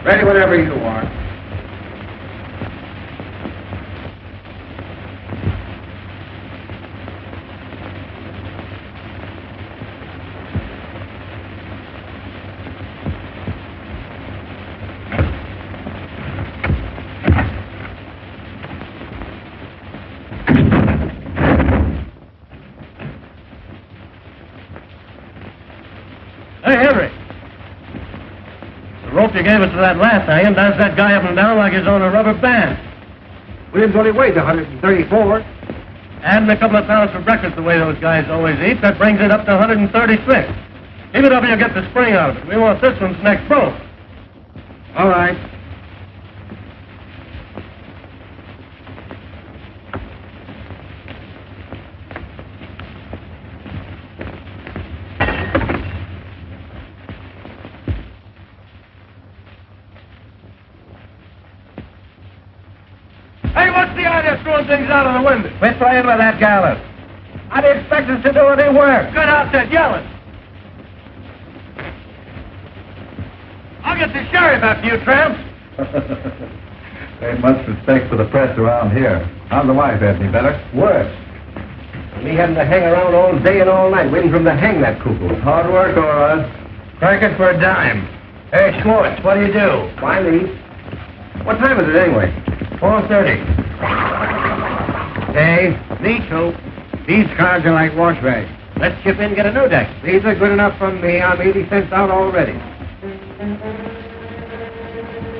Ready whenever you are. Hey, Henry. The rope you gave us to that last hanging does that guy up and down like he's on a rubber band. Williams only weighs 134. Adding a couple of pounds for breakfast the way those guys always eat, that brings it up to 136. Keep it up and you'll get the spring out of it. We want this one's neck broke. All right. Hey, what's the idea of throwing things out of the window? Quit playing with that gallows. How do you expect us to do any work? Good outfit, yelling. I'll get the sheriff after you, tramps. Ain't much respect for the press around here. How's the wife, Anthony? Better? Worse. Me having to hang around all day and all night waiting for him to hang that cuckoo. Hard work, all right. Crank it for a dime. Hey, Schwartz, what do you do? Why leave? What time is it anyway? 4:30. Hey, me too. These cars are like wash rags. Let's chip in and get a new deck. These are good enough for me. I'm 80 cents out already.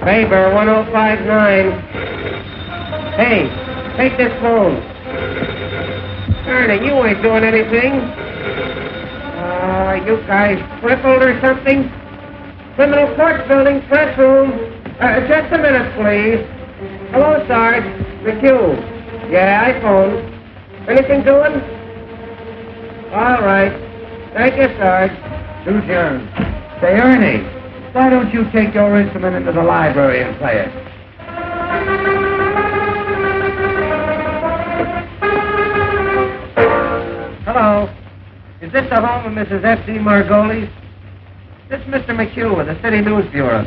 Paper 1059. Hey, take this phone. Ernie, you ain't doing anything. You guys crippled or something? Criminal Court Building, press room. Just a minute, please. Hello, Sarge. McHugh. Yeah, I phoned. Anything doing? All right. Thank you, Sarge. Who's yours? Say, Ernie, why don't you take your instrument into the library and play it? Hello. Is this the home of Mrs. F.D. Margolies? This is Mr. McHugh of the City News Bureau.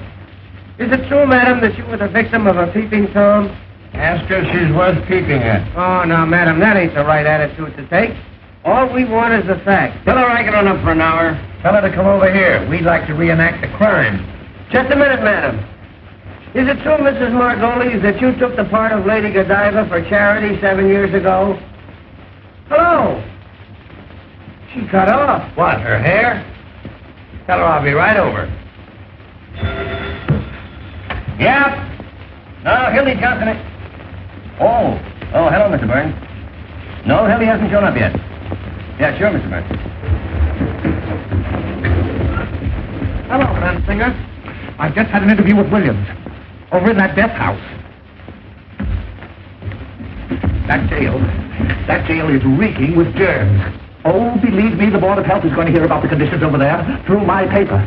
Is it true, madam, that you were the victim of a peeping Tom? Ask her if she's worth peeping at. Oh, no, madam, that ain't the right attitude to take. All we want is the facts. Tell her I get on up for an hour. Tell her to come over here. We'd like to reenact the crime. Just a minute, madam. Is it true, Mrs. Margolies, that you took the part of Lady Godiva for charity 7 years ago? Hello. She cut off. What, her hair? Tell her I'll be right over. Yep. No, Hildy Johnson. Oh, hello, Mr. Burns. No, Hildy hasn't shown up yet. Yeah, sure, Mr. Burns. Hello, Fransinger. I've just had an interview with Williams over in that death house. That jail is reeking with germs. Oh, believe me, the Board of Health is going to hear about the conditions over there through my paper.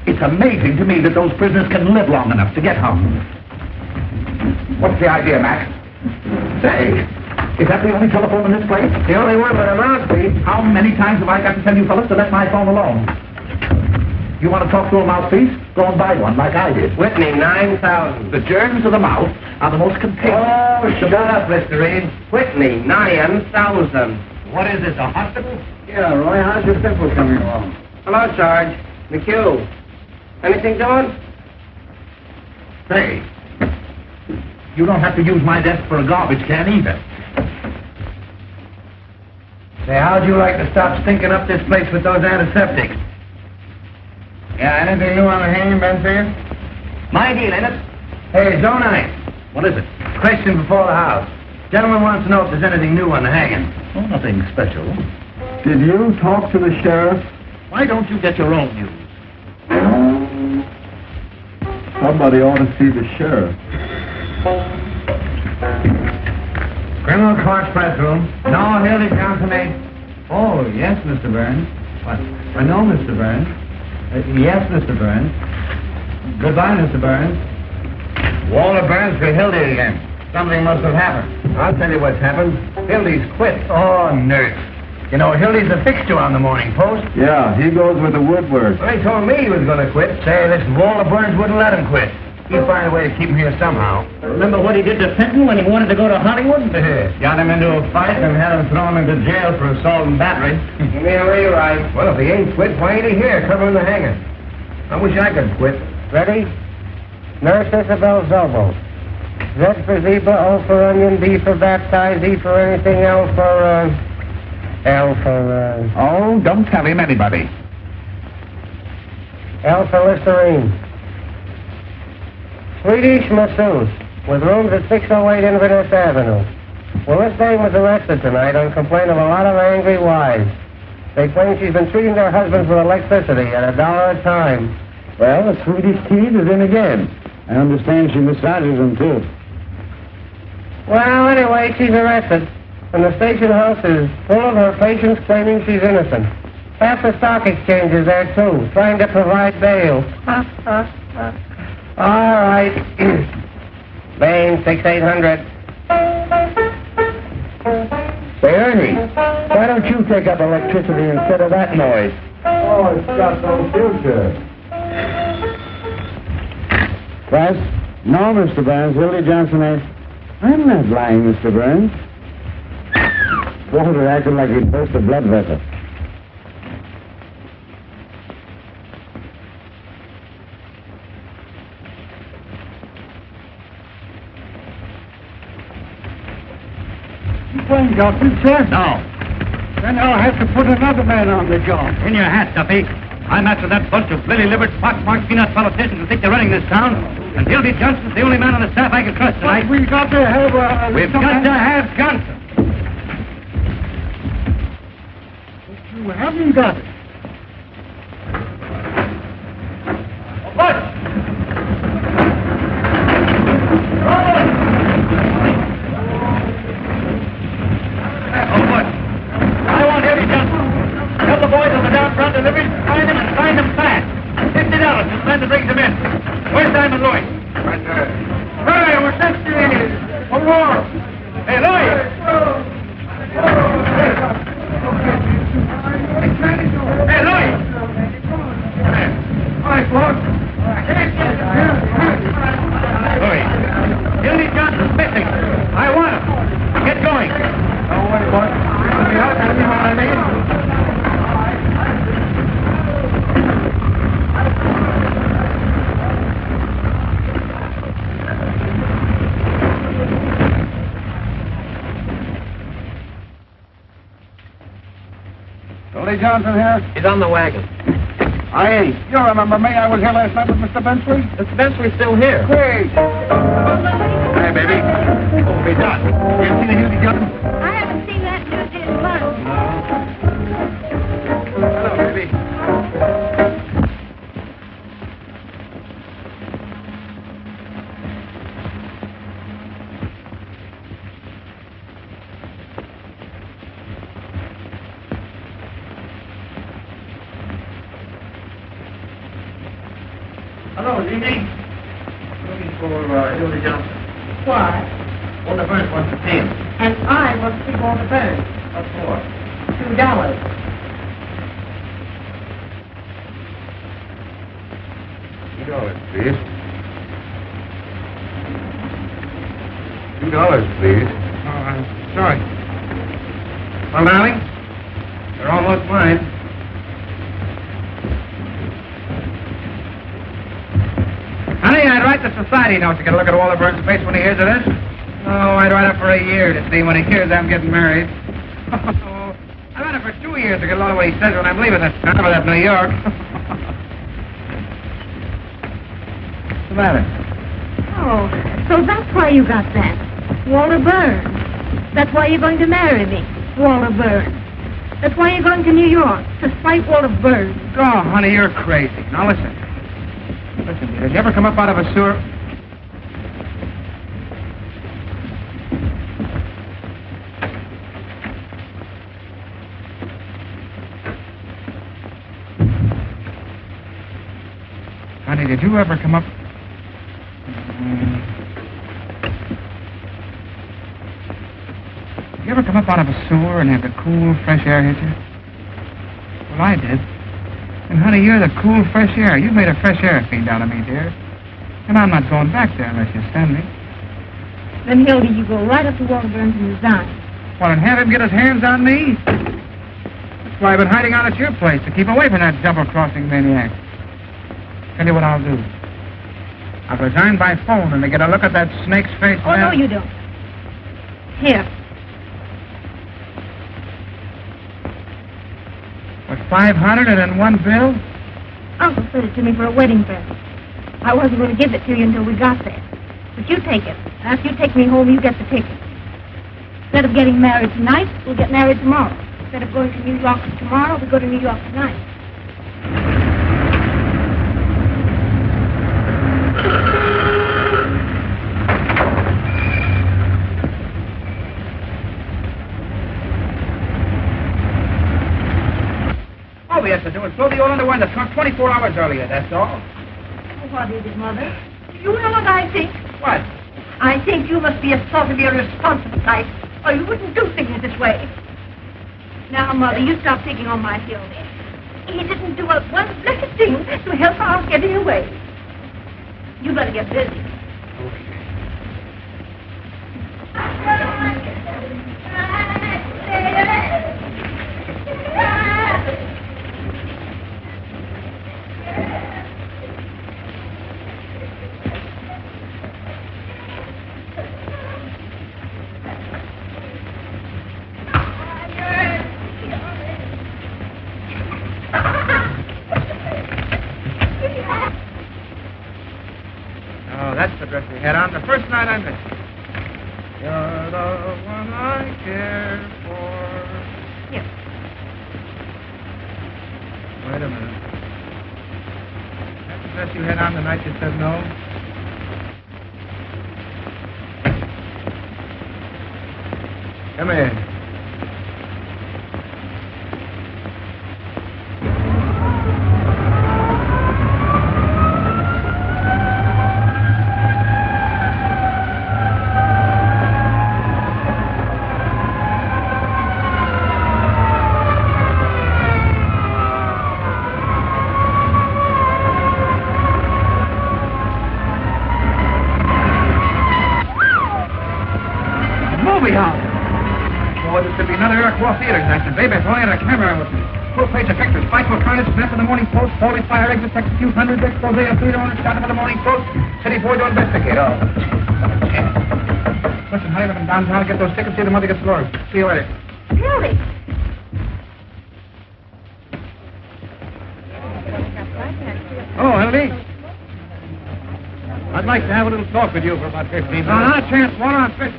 It's amazing to me that those prisoners can live long enough to get hung. What's the idea, Mac? Say, is that the only telephone in this place? The only one with a mouthpiece. How many times have I got to tell you fellas to let my phone alone? You want to talk to a mouthpiece? Go and buy one like I did. Whitney, 9,000. The germs of the mouth are the most contagious. Oh, shut up, Mr. Reed. Whitney, 9,000. What is this, a hospital? Yeah, Roy, how's your pimple coming along? Hello, Sarge. McHugh. Anything doing? Say, you don't have to use my desk for a garbage can either. Say, how'd you like to stop stinking up this place with those antiseptics? Yeah, anything new on the hanging, Benfield? My deal, ain't it? Hey, Zone 9. What is it? Question before the house. Gentleman wants to know if there's anything new on the hanging. Oh, nothing special. Did you talk to the sheriff? Why don't you get your own news? Somebody ought to see the sheriff. Criminal Court press room. No, Hildy Johnson ain't. Oh, yes, Mr. Burns. What? No, Mr. Burns. Yes, Mr. Burns. Goodbye, Mr. Burns. Walter Burns for Hildy again. Something must have happened. I'll tell you what's happened. Hildy's quit. Oh, nurse. You know, Hildy's a fixture on the Morning Post. Yeah, he goes with the Woodward. Well, he told me he was going to quit. Say, this Walter Burns wouldn't let him quit. He'd find a way to keep him here somehow. Remember what he did to Fenton when he wanted to go to Hollywood? Got him into a fight and had him thrown into jail for assault and battery. Yeah, right. Well, if he ain't quit, why ain't he here covering the hanging? I wish I could quit. Ready? Nurse Isabel Zobo. Z for zebra, O for onion, B for baptize, E for anything, L for, Oh, don't tell him anybody. L for Listerine. Swedish masseuse, with rooms at 608 Inverness Avenue. Well, this dame was arrested tonight on complaint of a lot of angry wives. They claim she's been treating their husbands with electricity at $1 a time. Well, the Swedish kid is in again. I understand she massages them, too. Well, anyway, she's arrested, and the station house is full of her patients claiming she's innocent. Half the stock exchange is there, too, trying to provide bail. All right. Bain, 6800. Say, Ernie, why don't you take up electricity instead of that noise? Oh, it's got no future. Press? No, Mr. Burns. Hildy Johnson asked. I'm not lying, Mr. Burns. Walter acted like he'd burst a blood vessel. You playing Johnson, sir? No. Then I'll have to put another man on the job. In your hat, Duffy. I'm after that bunch of lily-livered, pox-marked peanut politicians who think they're running this town. And Hildy Johnson's the only man on the staff I can trust tonight. But we've got to have We've got to have Johnson. You haven't got it. What? Oh, what? I want Hildy Johnson. Tell the boys on the down front deliveries to find them and find them fast. $50 to send to bring them in. Where's Simon Lloyd? Right there. Hurry, we're sent to for war. Hey, Lloyd! Hey, Lloyd! All right, Lord. Lloyd, Hildy Johnson's missing. I want him. Get going. Don't worry, boy. I'll be out. Tell me what I mean. Hildy Johnson here? He's on the wagon. Aye. You remember me? I was here last night with Mr. Bensley. Mr. Bensley's still here. Great. Hey, baby. What will be done? You ever seen a Hildy Johnson? I haven't seen that news in months. Hello, baby. Hello, is he me? Looking for Hildy Johnson. Why? Well, the first wants to see him. And I want to see Walter Burns. What for? $2. $2, please. $2, please. Oh, I'm sorry. Well, darling, you're almost mine. Honey, I'd write the society note to get a look at Walter Burns' face when he hears of this. Oh, I'd write up for a year to see when he hears I'm getting married. Oh, I'd write up for 2 years to get a load of what he says when I'm leaving this town for that New York. What's the matter? Oh, so that's why you got that. Walter Burns. That's why you're going to marry me. Walter Burns. That's why you're going to New York, to fight Walter Burns. Oh, honey, you're crazy. Now, listen. Listen, did you ever come up out of a sewer? Honey, did you ever come up... Did you ever come up out of a sewer and have the cool, fresh air hit you? Well, I did. And, honey, you're the cool, fresh air. You've made a fresh air fiend out of me, dear. And I'm not going back there unless you send me. Then, Hildy, you go right up to Walter Burns and resign. What, and have him get his hands on me? That's why I've been hiding out at your place, to keep away from that double-crossing maniac. Tell you what I'll do. I'll resign by phone and to get a look at that snake's face. Oh, no, you don't. Here. With 500 and in one bill? Uncle sent it to me for a wedding present. I wasn't going to give it to you until we got there. But you take it. After you take me home, you get the ticket. Instead of getting married tonight, we'll get married tomorrow. Instead of going to New York tomorrow, we'll go to New York tonight. All we have to do is throw the old underwear in the trunk 24 hours earlier, that's all. What is it, Mother? You know what I think? What? I think you must be a sort of irresponsible type, or you wouldn't do things this way. Now, Mother, you stop picking on my Hildy. He didn't do one blessed thing to help our getting away. You better get busy. Oh, that's the dress we had on the first night I met you. You're the one I care for. Here. Wait a minute. That's the dress you had on the night you said no? Come here. Theater tonight, baby. If only had a camera with me. Full page of pictures. Fight for Carnage, snap of the Morning Post, 40 fire exits, execute hundreds, expose of theater owners, shot of the Morning Post, city boy to investigate. Oh. Listen, hurry up and downtown, get those tickets, see the mother gets Lord. See you later. Hildy. Oh, Hildy. I'd like to have a little talk with you for about 15 minutes. Not a chance. Water on fish.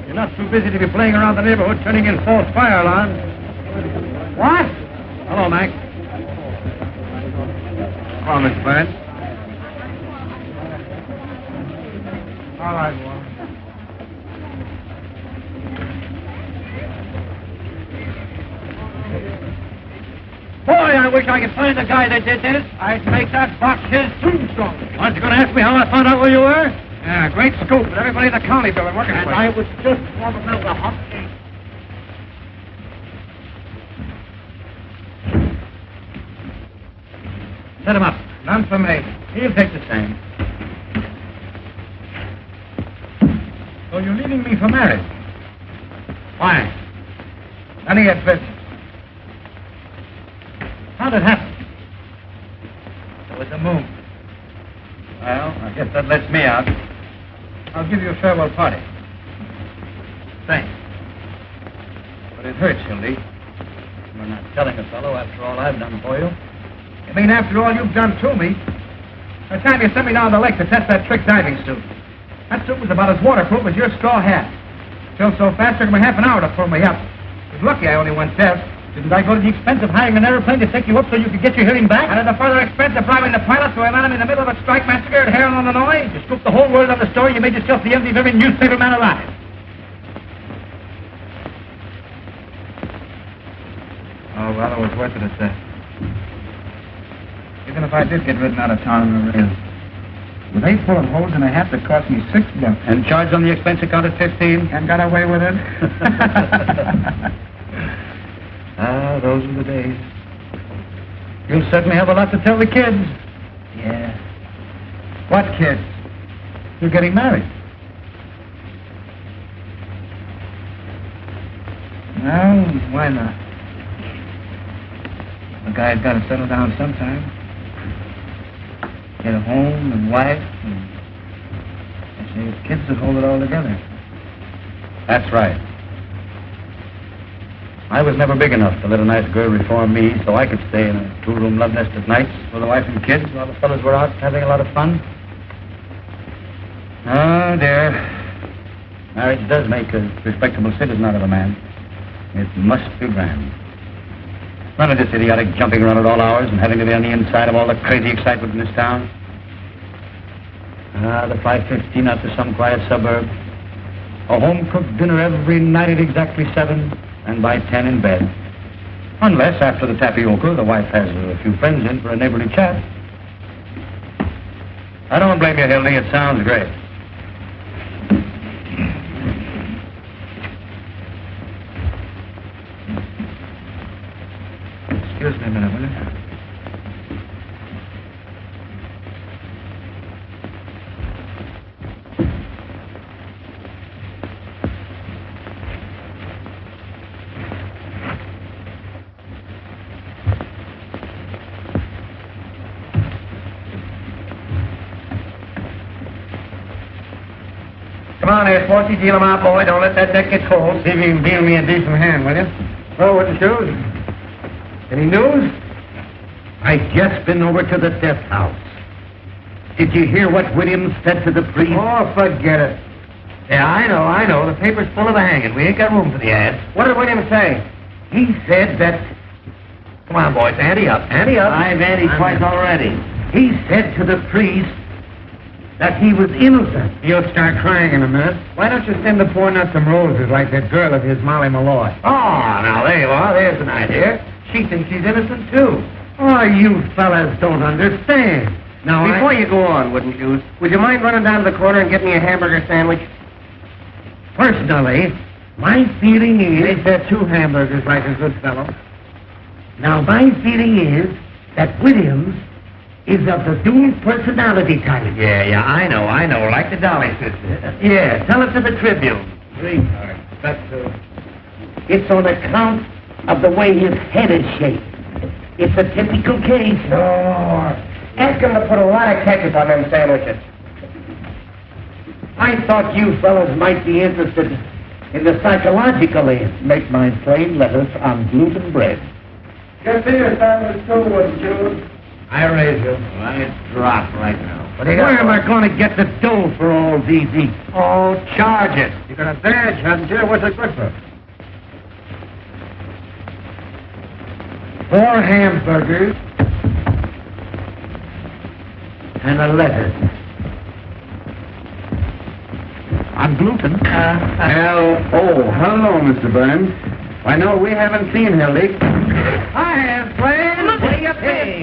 You're not too busy to be playing around the neighborhood turning in false fire alarms. What? Hello, Mac. Come on, Miss Burns. All right, Walter. Boy, I wish I could find the guy that did this. I'd make that box his tombstone. Aren't you going to ask me how I found out where you were? Yeah, great scoop. But everybody in the county bill are working And for I it. was just warming up the hot cake. Set him up. None for me. He'll take the same. So you're leaving me for marriage? Why? None of your business. How'd it happen? It was the moon. Well, I guess that lets me out. I'll give you a farewell party. Thanks. But it hurts, Hildy. You're not telling a fellow after all I've done for you. You mean after all you've done to me? The time you sent me down the lake to test that trick diving suit. That suit was about as waterproof as your straw hat. Filled so fast, it took me half an hour to pull me up. It was lucky I only went deaf. Didn't I go to the expense of hiring an airplane to take you up so you could get your hearing back? And at the further expense of bribing the pilot so I land him in the middle of a strike massacre at Harrow, Illinois? You scooped the whole world on the story. You made yourself the envy of every newspaper man alive. Oh, well, it was worth it at that. Even if I did get ridden out of town in the rail, with 8 bullet holes in a hat that cost me $6. And charged on the expense account at 15? And got away with it? Ah, those were the days. You'll certainly have a lot to tell the kids. Yeah. What kids? You're getting married. Well, why not? A guy's got to settle down sometime. Get a home and wife, and I say his kids that hold it all together. That's right. I was never big enough to let a nice girl reform me so I could stay in a two-room love nest at nights with a wife and kids while the fellas were out having a lot of fun. Oh, dear. Marriage does make a respectable citizen out of a man. It must be grand. None of this idiotic jumping around at all hours and having to be on the inside of all the crazy excitement in this town. The 5:15 out to some quiet suburb. A home-cooked dinner every night at exactly 7, and by 10 in bed. Unless, after the tapioca, the wife has a few friends in for a neighborly chat. I don't blame you, Hildy. It sounds great. Excuse me a minute, will you? Come on there, Sporty, deal 'em out, boy. Don't let that deck get cold. See if you can deal me a decent hand, will you? Well, what the shoes? Any news? I just been over to the death house. Did you hear what Williams said to the priest? Oh, forget it. Yeah, I know. The paper's full of the hanging. We ain't got room for the ads. What did William say? He said that... Come on, boys, ante up. Ante up. I've anted twice already. He said to the priest that he was innocent. You'll start crying in a minute. Why don't you send the poor nut some roses like that girl of his, Molly Malloy? Oh, now there you are. There's an idea. She thinks she's innocent, too. Oh, you fellas don't understand. Now, Before you go on, would you mind running down to the corner and getting me a hamburger sandwich? personally, my feeling is... Ain't there 2 hamburgers like a good fellow? Now, my feeling is that Williams is of the doomed personality type. Yeah, I know. Like the Dolly sister. Yeah, tell it to the Tribune. Sweetheart, that's It's on account of the way his head is shaped. It's a typical case. No. Ask him to put a lot of ketchup on them sandwiches. I thought you fellas might be interested in the psychological end. Make mine plain lettuce on gluten bread. Just see your sandwich too, wouldn't you? I raise you. I'd drop right now. Where am I going to get the dough for all these eats? Oh, charge it. You got a badge, haven't you? What's it good for? 4 hamburgers and a lettuce. On gluten. Hello, Mr. Burns. Why, no, we haven't seen Hildy. I have plans. What do you think?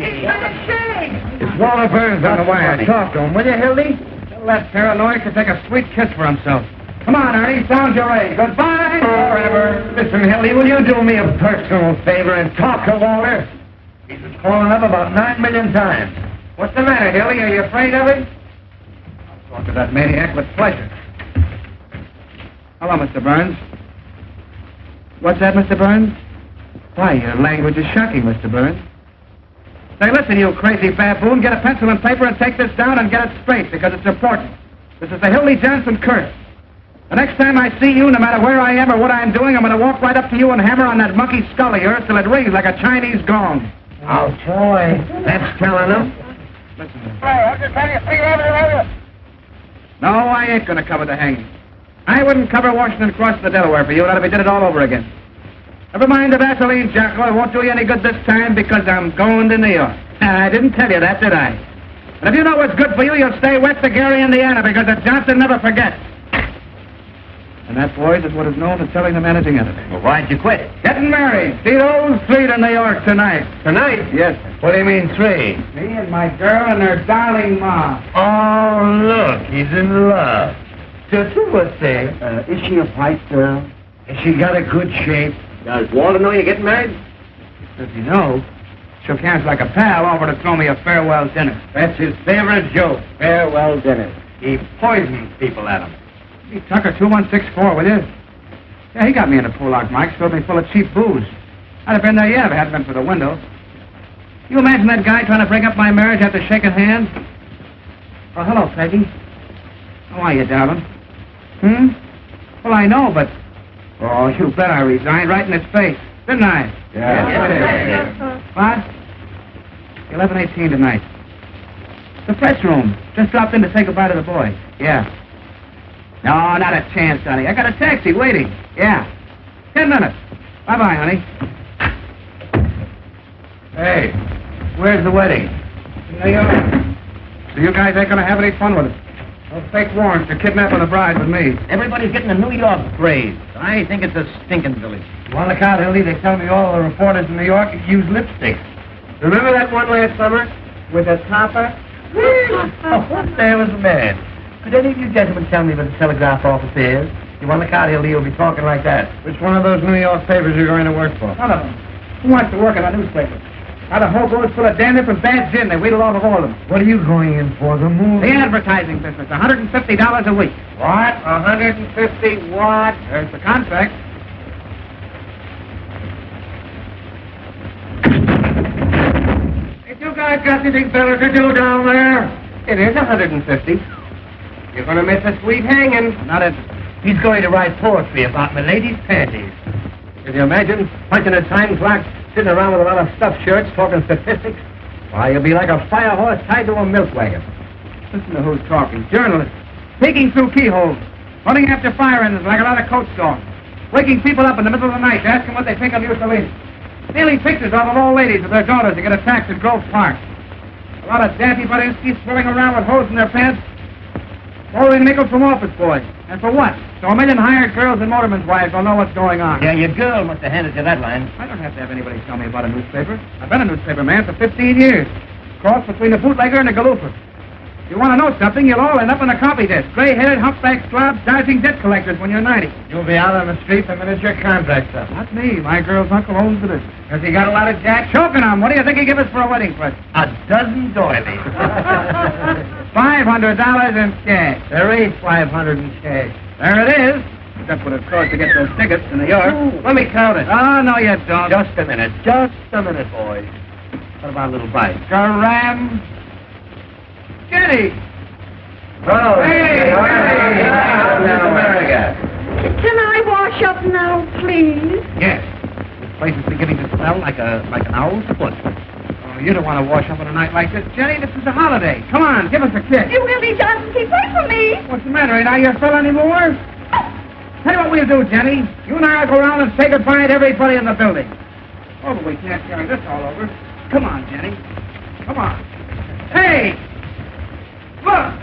It's Walter Burns on the wire. Talk to him, will you, Hildy? Tell that paranoid to take a sweet kiss for himself. Come on, Ernie, sound your A. Goodbye forever. Listen, Hildy, will you do me a personal favor and talk to Walter? He's been calling up about 9 million times. What's the matter, Hildy? Are you afraid of him? I'll talk to that maniac with pleasure. Hello, Mr. Burns. What's that, Mr. Burns? Why, your language is shocking, Mr. Burns. Say, listen, you crazy baboon, get a pencil and paper and take this down and get it straight, because it's important. This is the Hildy Johnson curse. The next time I see you, no matter where I am or what I'm doing, I'm going to walk right up to you and hammer on that monkey skull of yours till it rings like a Chinese gong. Oh, boy. That's telling him. Listen to me. No, I ain't going to cover the hanging. I wouldn't cover Washington crossing the Delaware for you. That'll be did it all over again. Never mind the Vaseline, Jocko. It won't do you any good this time because I'm going to New York. I didn't tell you that, did I? And if you know what's good for you, you'll stay west of Gary, Indiana, because the Johnson never forgets. And that, boys, is what is known as telling the managing editor. Well, why'd you quit? Getting married. See those 3 to New York tonight. Tonight? Yes, sir. What do you mean, 3? Me and my girl and her darling ma. Oh, look, he's in love. Just what's say? Is she a white girl? Has she got a good shape? Does Walter know you're getting married? Does he know? Shook hands like a pal, offered to throw me a farewell dinner. That's his favorite joke, farewell dinner. He poisoned people at him. He Tucker 2164, will you? Yeah, he got me into Pollock Mike's, filled me full of cheap booze. I'd have been there yet if it hadn't been for the window. You imagine that guy trying to break up my marriage after shaking hands? Oh, hello, Peggy. How are you, darling? Well, I know, but... Oh, you bet I resigned right in his face, didn't I? Yeah. What? 11:18 tonight. The press room. Just dropped in to say goodbye to the boys. Yeah. No, not a chance, honey. I got a taxi waiting. Yeah. 10 minutes. Bye-bye, honey. Hey, where's the wedding? New York. So you guys ain't gonna have any fun with it. No fake warrants for kidnapping the bride with me. Everybody's getting a New York craze. I think it's a stinking village. On the count, Hildy, they tell me all the reporters in New York use lipstick. Remember that one last summer with a topper? What the hell is the man? Could any of you gentlemen tell me where the telegraph office is? You want the car, Hildy, you'll be talking like that. Which one of those New York papers are you going to work for? None of them. Who wants to work in a newspaper? Got a whole boat full of damn different bad gin. They wheedle off of all of them. What are you going in for, the movie? The advertising business, $150 a week. What? 150 what? There's the contract. If you guys got anything better to do down there? It is 150. You're going to miss a sweet hanging. Not interested. He's going to write poetry about my lady's panties. Can you imagine punching a time clock, sitting around with a lot of stuffed shirts, talking statistics? Why, you'll be like a fire horse tied to a milk wagon. Listen to who's talking. Journalists. Peeking through keyholes. Running after fire engines like a lot of coach dogs. Waking people up in the middle of the night to ask them what they think of Mussolini. Stealing pictures off of old ladies with their daughters to get attacked at Grove Park. A lot of dampy Budinsky swirling around with hose in their pants. Borrowing nickels from office boys. And for what? So a million hired girls and motormen's wives will know what's going on. Yeah, your girl must have handed you that line. I don't have to have anybody tell me about a newspaper. I've been a newspaper man for 15 years. Cross between the bootlegger and the galooper. If you want to know something, you'll all end up on a copy desk. Gray-headed, humpback slobs, dodging debt collectors when you're 90. You'll be out on the street the minute your contract's up. Not me. My girl's uncle owns the business. Has he got a lot of jack? Choking on. What do you think he give us for a wedding present? A dozen doilies. $500 in cash. There ain't 500 in cash. There it is. That's what it cost to get those tickets to New York. Ooh, let me count it. Oh, no, you don't. Just a minute, boys. What about a little bite? Garam. Jenny. Oh, Hey! America. Can I wash up now, please? Yes. This place is beginning to smell like an owl's foot. Oh, you don't want to wash up on a night like this, Jenny. This is a holiday. Come on, give us a kiss. You really doesn't keep away from me. What's the matter? Ain't I your fella anymore? Tell you what we'll do, Jenny. You and I will go around and say goodbye to everybody in the building. Oh, but we can't carry this all over. Come on, Jenny. Come on. Hey! Look!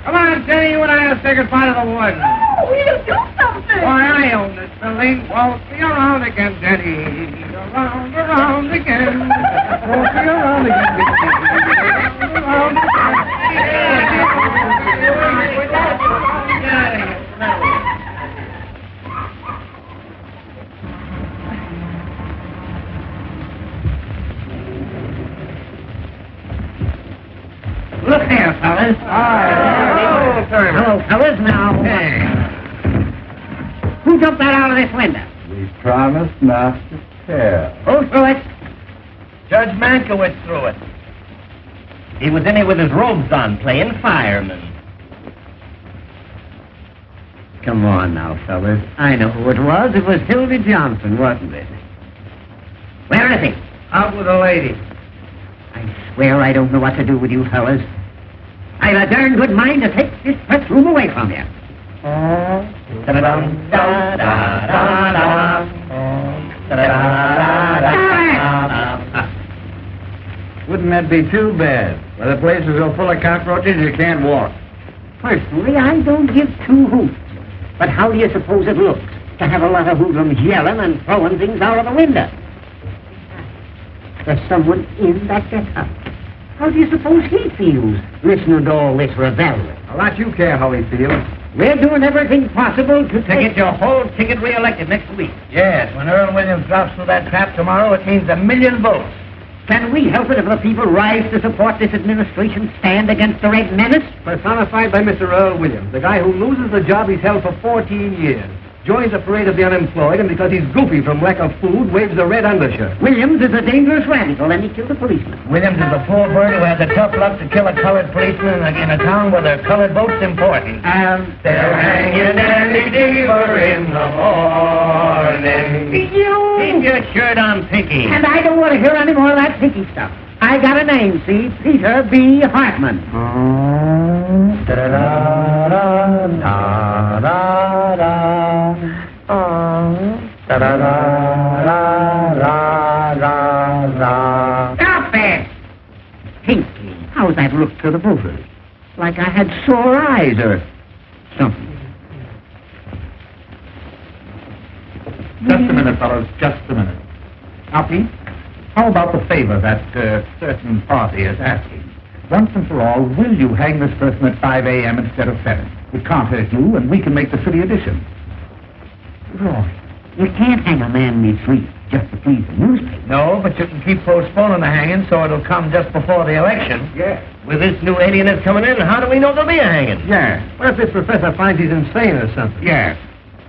Come on, Jenny, you and I will say goodbye to the warden. Oh, we'll do something. Why, I own this building. Won't be around again, Jenny. Around again. Won't be around again. Around Look here, fellas. Hello, fellas. Now, who jumped that out of this window? We promised not to tell. Who threw it? Judge Mankiewicz threw it. He was in here with his robes on, playing fireman. Come on now, fellas. I know who it was. It was Hildy Johnson, wasn't it? Where is he? Out with a lady. I swear I don't know what to do with you fellas. I've a darn good mind to take this press room away from you. Da-da-dum, da-da-da-da. Da-da-da-da-da. Wouldn't that be too bad? Well, the place is so full of cockroaches you can't walk. Personally, I don't give two hoots. But how do you suppose it looks to have a lot of hoodlums yelling and throwing things out of the window? There's someone in that get-up. How do you suppose he feels listening to all this revelry? A lot you care how he feels. We're doing everything possible to get your whole ticket re-elected next week. Yes, when Earl Williams drops through that trap tomorrow, it means 1,000,000 votes. Can we help it if the people rise to support this administration's stand against the Red Menace? Personified by Mr. Earl Williams, the guy who loses the job he's held for 14 years. Joins the parade of the unemployed, and because he's goofy from lack of food, waves a red undershirt. Williams is a dangerous radical, and he killed a policeman. Williams is a poor bird who has the tough luck to kill a colored policeman in a town where their colored vote's important. And they're hanging Danny Deaver in the morning. Keep your shirt on, Pinky. And I don't want to hear any more of that pinky stuff. I got a name, see? Peter B. Hartman. Stop it! Pinky, how's that look to the voters? Like I had sore eyes or something. Just a minute, fellows, just a minute. Now, Pete, how about the favor that certain party is asking? Once and for all, will you hang this person at 5 a.m. instead of 7? It can't hurt you, and we can make the city edition. Roy, you can't hang a man in his sleep just to please the newspaper. No, but you can keep postponing the hanging so it'll come just before the election. Yeah. With this new alienist coming in, how do we know there'll be a hanging? Yeah. What if this professor finds he's insane or something? Yeah.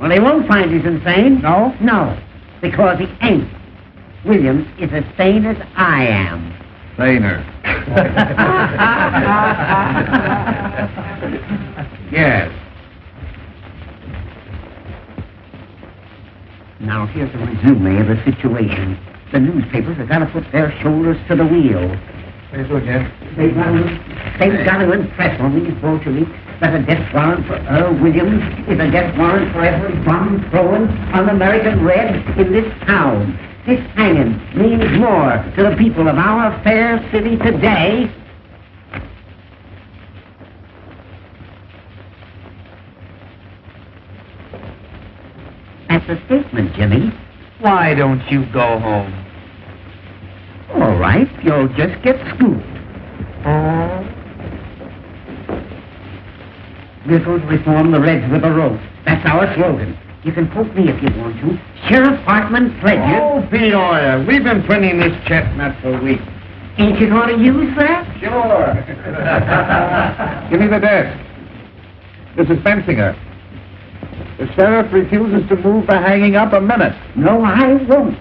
Well, they won't find he's insane. No? No, because he ain't. Williams is as sane as I am. Saner. Yes. Now, here's a resume of the situation. The newspapers have got to put their shoulders to the wheel. Very good, Jim. They've got to impress on these Bolsheviks that a death warrant for Earl Williams is a death warrant for every bomb thrown on American Red in this town. This hanging means more to the people of our fair city today. That's a statement, Jimmy. Why don't you go home? All right, you'll just get scooped. This'll reform the Reds with a rope. That's our slogan. You can quote me if you want to. Sheriff Hartman pledges... Oh, Peoria, we've been printing this chestnut for weeks. Ain't you going to use that? Sure. Give me the desk. This is Bensinger. The sheriff refuses to move the hanging up a minute. No, I won't.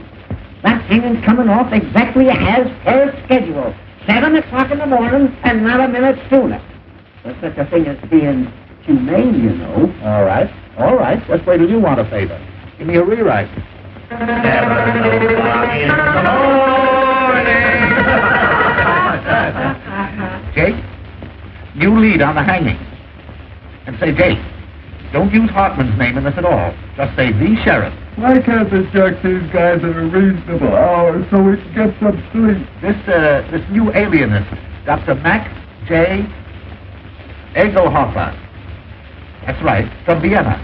That hanging's coming off exactly as per schedule. 7 o'clock in the morning and not a minute sooner. There's such a thing as being humane, you know. All right. All right. Just wait till you want a favor. Give me a rewrite. Jake, you lead on the hanging. And say, Jake, don't use Hartman's name in this at all. Just say the sheriff. Why can't they check these guys at a reasonable hour so we can get some sleep? This new alienist, Dr. Max J. Egelhofer. That's right, from Vienna.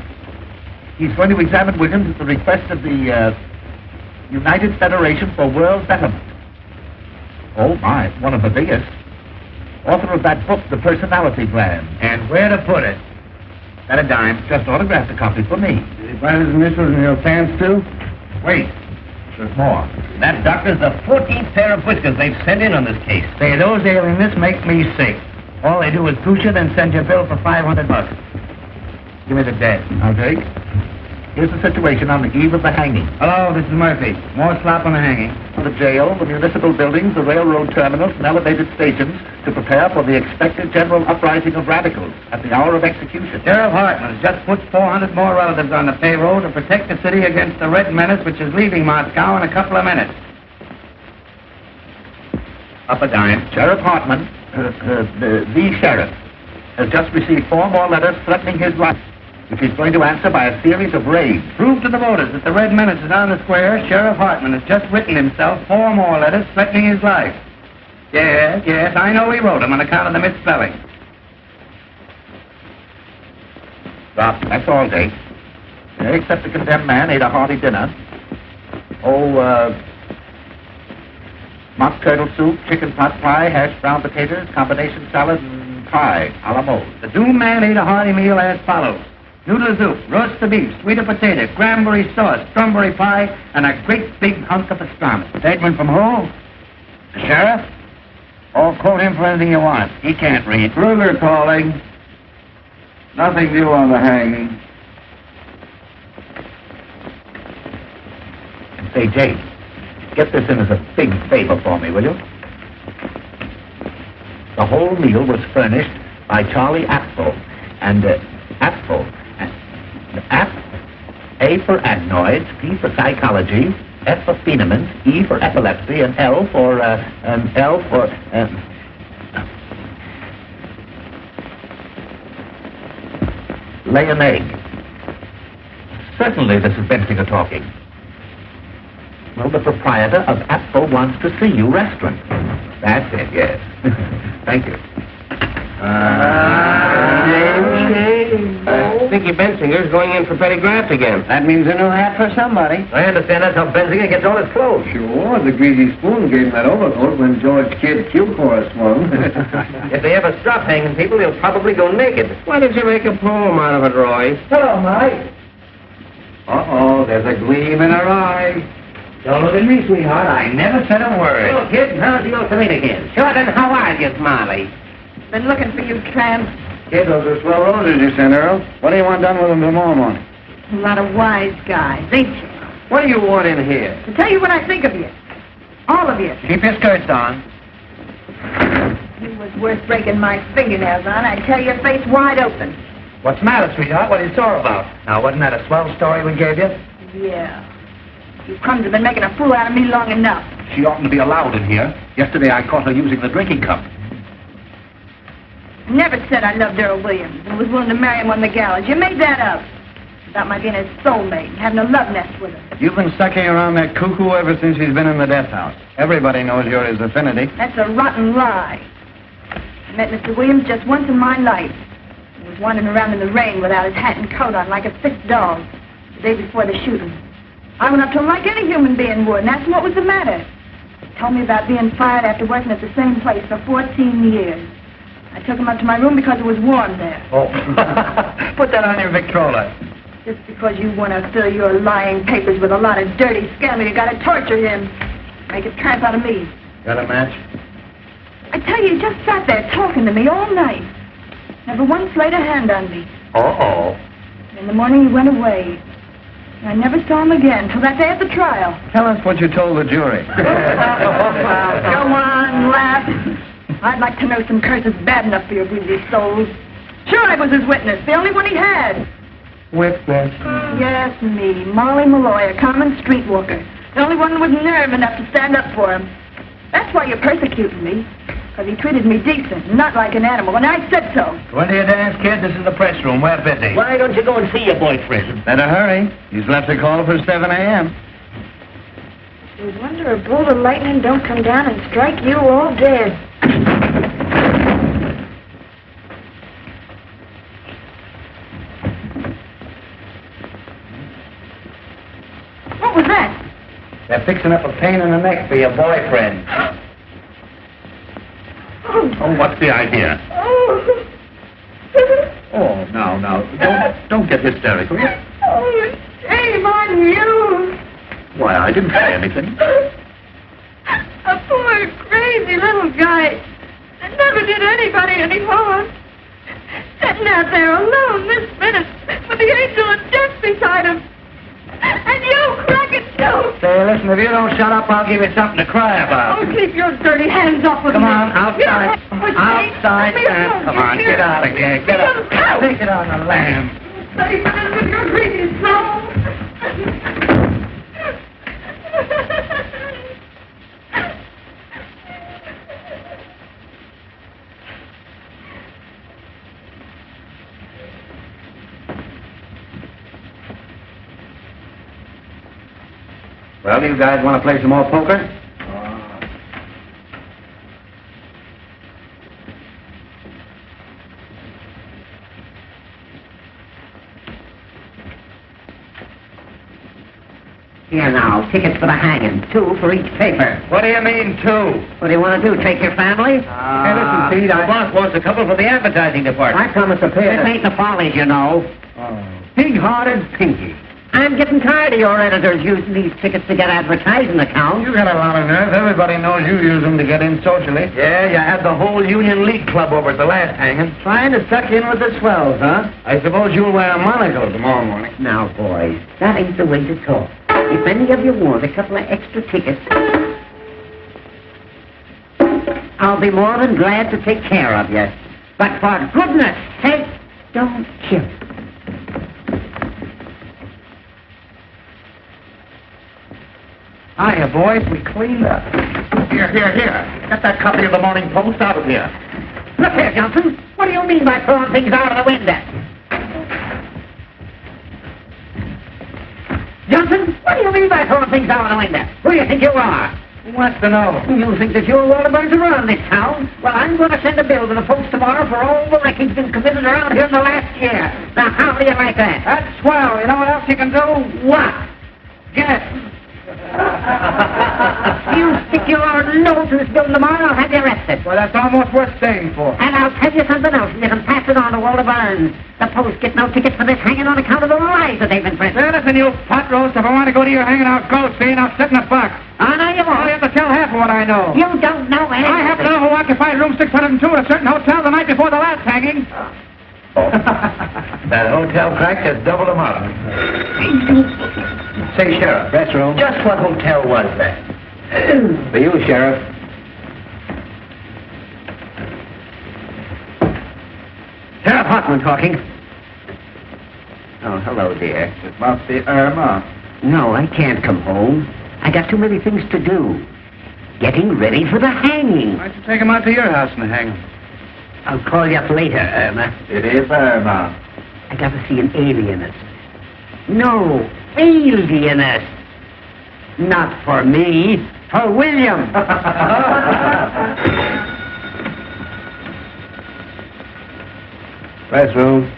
He's going to examine Williams at the request of the United Federation for World Betterment. Oh, my, one of the biggest. Author of that book, The Personality Plan. And where to put it? At a dime, just autographed a copy for me. Did he find his initials in your pants, too? Wait, there's more. That doctor's the 14th pair of whiskers they've sent in on this case. Say, those alienists make me sick. All they do is push you, then send you a bill for $500. Give me the desk. Now, Jake, here's the situation on the eve of the hanging. Hello, this is Murphy. More slop on the hanging. The jail, the municipal buildings, the railroad terminals, and elevated stations to prepare for the expected general uprising of radicals at the hour of execution. Sheriff Hartman has just put 400 more relatives on the payroll to protect the city against the Red Menace, which is leaving Moscow in a couple of minutes. Up a dime. Sheriff Hartman, the sheriff, has just received 4 more letters threatening his life, which he's going to answer by a series of raids. Prove to the voters that the Red Menace is on the square. Sheriff Hartman has just written himself 4 more letters threatening his life. Yes, I know he wrote them on account of the misspelling. Stop. That's all, Jake. Except the condemned man ate a hearty dinner. Mock turtle soup, chicken pot pie, hashed brown potatoes, combination salad, and pie a la mode. The doom-man ate a hearty meal as follows. Noodle soup, roast of beef, sweet potato, cranberry sauce, strawberry pie, and a great big hunk of pastrami. Statement from who? The sheriff? Or quote him for anything you want. He can't read. Kruger calling. Nothing new on the hanging. Say, Jake, get this in as a big favor for me, will you? The whole meal was furnished by Charlie Apfel, and Apfel, A for adenoids, P for psychology, F for phenomenon, E for epilepsy, and L for lay an egg. Certainly this is Bensinger talking. Well, the proprietor of Apfel wants to see you restaurant. That's it, yes. Thank you. Vicky Bensinger's going in for petty graft again. That means a new hat for somebody. I understand that's how Benzinger gets all his clothes. Sure, the greasy spoon gave him that overcoat when George Kidd Q-Chorus swung. If they ever stop hanging people, he'll probably go naked. Why did you make a poem out of it, Roy? Hello, Molly. Uh-oh, there's a gleam in her eye. Don't look at me, sweetheart. I never said a word. Hello, kid. How's the old tomato kid? Sure, then how are you, Molly? Been looking for you, tramp. Kid, those are swell roses you sent, Earl. What do you want done with them tomorrow morning? A lot of wise guys, ain't you? What do you want in here? To tell you what I think of you. All of you. Keep your skirts on. You was worth breaking my fingernails on. I'd tear your face wide open. What's the matter, sweetheart? What are you sore about? Now, wasn't that a swell story we gave you? Yeah. You crumbs have been making a fool out of me long enough. She oughtn't to be allowed in here. Yesterday I caught her using the drinking cup. I never said I loved Earl Williams and was willing to marry him on the gallows. You made that up. About my being his soulmate and having a love nest with him. You've been sucking around that cuckoo ever since she's been in the death house. Everybody knows you're his affinity. That's a rotten lie. I met Mr. Williams just once in my life. He was wandering around in the rain without his hat and coat on like a sick dog the day before the shooting. I went up to him like any human being would and asked him what was the matter. He told me about being fired after working at the same place for 14 years. I took him up to my room because it was warm there. Oh. Put that on your Victrola. Just because you want to fill your lying papers with a lot of dirty scandal, you got to torture him. Make a tramp out of me. Got a match? I tell you, he just sat there talking to me all night. Never once laid a hand on me. Uh-oh. In the morning, he went away. I never saw him again till that day at the trial. Tell us what you told the jury. Go on, laugh. I'd like to know some curses bad enough for your greedy souls. Sure, I was his witness, the only one he had. Witness. Yes, me, Molly Malloy, a common streetwalker. The only one with nerve enough to stand up for him. That's why you're persecuting me. Because he treated me decent, not like an animal, and I said so. Go into your dance, kid. This is the press room. We're busy. Why don't you go and see your boyfriend? Better hurry. He's left a call for 7 a.m. You wonder a bolt of lightning don't come down and strike you all dead. What was that? They're fixing up a pain in the neck for your boyfriend. Oh, what's the idea? Oh, now, don't get hysterical. Oh, shame on you. Why, I didn't say anything. A poor, crazy little guy that never did anybody any harm. Sitting out there alone this minute with the angel of death beside him. And you cracking too. Say, listen, if you don't shut up, I'll give you something to cry about. Oh, keep your dirty hands off of me. Come on, outside. Outside, Let me Sam. alone. Come on, get out of here. Get up. Take it on the lamb. Say, man, with your greedy soul. Well, you guys want to play some more poker? Here now, tickets for the hanging. 2 for each paper. What do you mean, 2? What do you want to do, take your family? Hey, listen, Pete, The boss wants a couple for the advertising department. I promised to pay This ain't the follies, you know. Pig-hearted Pinky. I'm getting tired of your editors using these tickets to get advertising accounts. You got a lot of nerve. Everybody knows you use them to get in socially. Yeah, you had the whole Union League Club over at the last hanging. Trying to suck in with the swells, huh? I suppose you'll wear a monocle tomorrow morning. Now, boys, that ain't the way to talk. If any of you want a couple of extra tickets, I'll be more than glad to take care of you. But for goodness sake, don't kill. Hiya, boys. We cleaned up. Here. Get that copy of the Morning Post out of here. Look here, Johnson. What do you mean by throwing things out of the window? Johnson, what do you mean by throwing things out of the window? Who do you think you are? Who wants to know? You think that you're Waterburns around this town? Well, I'm going to send a bill to the Post tomorrow for all the wrecking's been committed around here in the last year. Now, how do you like that? That's swell. You know what else you can do? What? Guess. You stick your nose in this bill tomorrow, I'll have you arrested. Well, that's almost worth staying for. And I'll tell you something else, and you can pass it on to Walter Burns. The Post get no tickets for this hanging on account of the lies that they've been printing. Well, listen, you pot roast. If I want to go to your hanging out goat scene, I'll sit in a box. Oh, no, you I won't. have to tell half of what I know. You don't know anything. I happen to know who occupied room 602 at a certain hotel the night before the last hanging. That hotel crack just doubled them up. Say, Sheriff. Press room. Just what hotel was that? For you, Sheriff. Sheriff Hoffman talking. Oh, hello, dear. It must be Irma. No, I can't come home. I got too many things to do. Getting ready for the hanging. Why don't you take him out to your house and hang him? I'll call you up later, Irma. It is Irma. I got to see an alienist. No, alienist. Not for me, for William. Press room.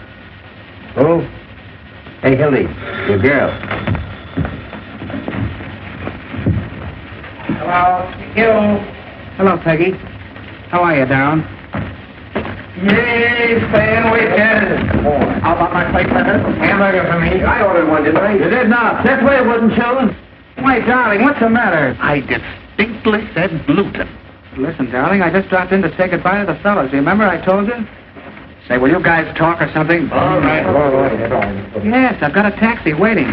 Who? Hey, Hildy, your girl. Hello. You. Hello, Peggy. How are you, Darren? Yay, staying weekend. How about my plate letter? Hamburger for me. I ordered one, didn't I? You did not. That's why it wasn't chosen. Why, darling, what's the matter? I distinctly said gluten. Listen, darling, I just dropped in to say goodbye to the fellas. Remember I told you? Say, will you guys talk or something? All right. Yes, I've got a taxi waiting.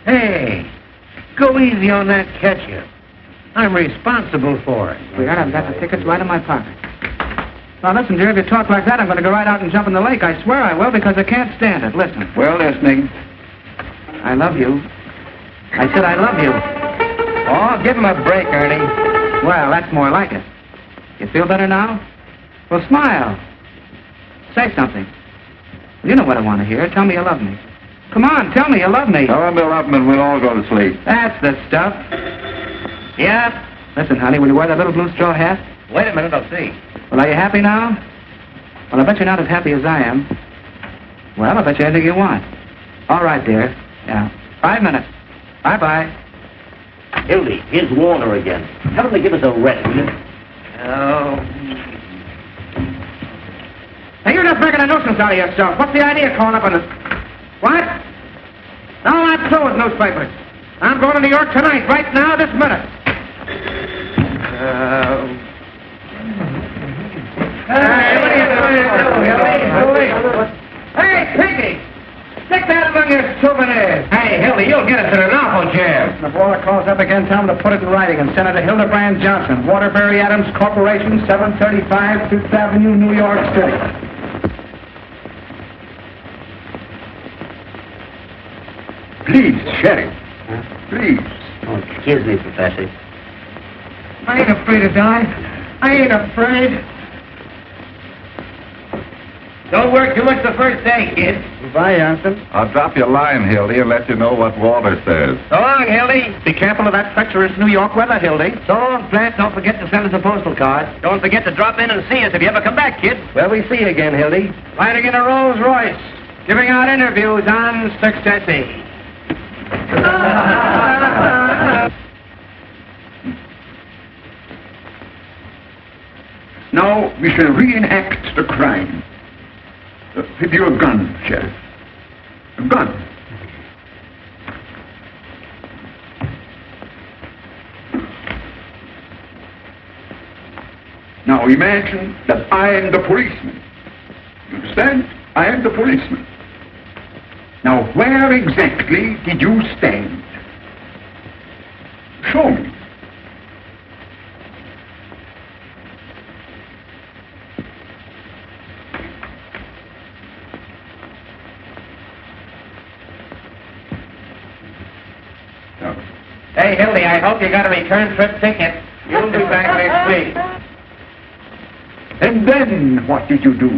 Hey, go easy on that ketchup. I'm responsible for it. Sweetheart, I've got the tickets right in my pocket. Now, listen, dear, if you talk like that, I'm going to go right out and jump in the lake. I swear I will, because I can't stand it. Listen. We're listening. I love you. I said I love you. Oh, give him a break, Ernie. Well, that's more like it. You feel better now? Well, smile. Say something. You know what I want to hear. Tell me you love me. Come on, tell me you love me. Tell him to love him and we'll all go to sleep. That's the stuff. Yeah? Listen, honey, will you wear that little blue straw hat? Wait a minute, I'll see. Well, are you happy now? Well, I bet you're not as happy as I am. Well, I bet you anything you want. All right, dear. Yeah. 5 minutes. Bye-bye. Hildy, here's Warner again. Tell him to give us a rest, will you? Oh. Hey, you're just making a nuisance out of yourself. What's the idea of calling up on us? What? No, I'm through with newspapers. I'm going to New York tonight, right now, this minute. Hey, what are you doing? Hey, Piggy! Stick that among your souvenirs. Hey, Hildy, you'll get us in an awful jam. If the boiler calls up again, tell him to put it in writing and send it to Hildebrand Johnson, Waterbury Adams Corporation, 735 Fifth Avenue, New York City. Please, Sheriff. Please. Oh, excuse me, Professor. I ain't afraid to die. I ain't afraid. Don't work too much the first day, kid. Goodbye, Johnson. I'll drop you a line, Hildy, and let you know what Walter says. So long, Hildy. Be careful of that treacherous New York weather, Hildy. So long, Flat. Don't forget to send us a postal card. Don't forget to drop in and see us if you ever come back, kid. Well, we see you again, Hildy. Riding in a Rolls Royce, giving out interviews on success. Now we shall reenact the crime. With your gun, Sheriff. A gun. Now imagine that I am the policeman. You understand? I am the policeman. Now where exactly did you stand? Show me. Hey, Hildy, I hope you got a return trip ticket. You'll be back next week. And then what did you do?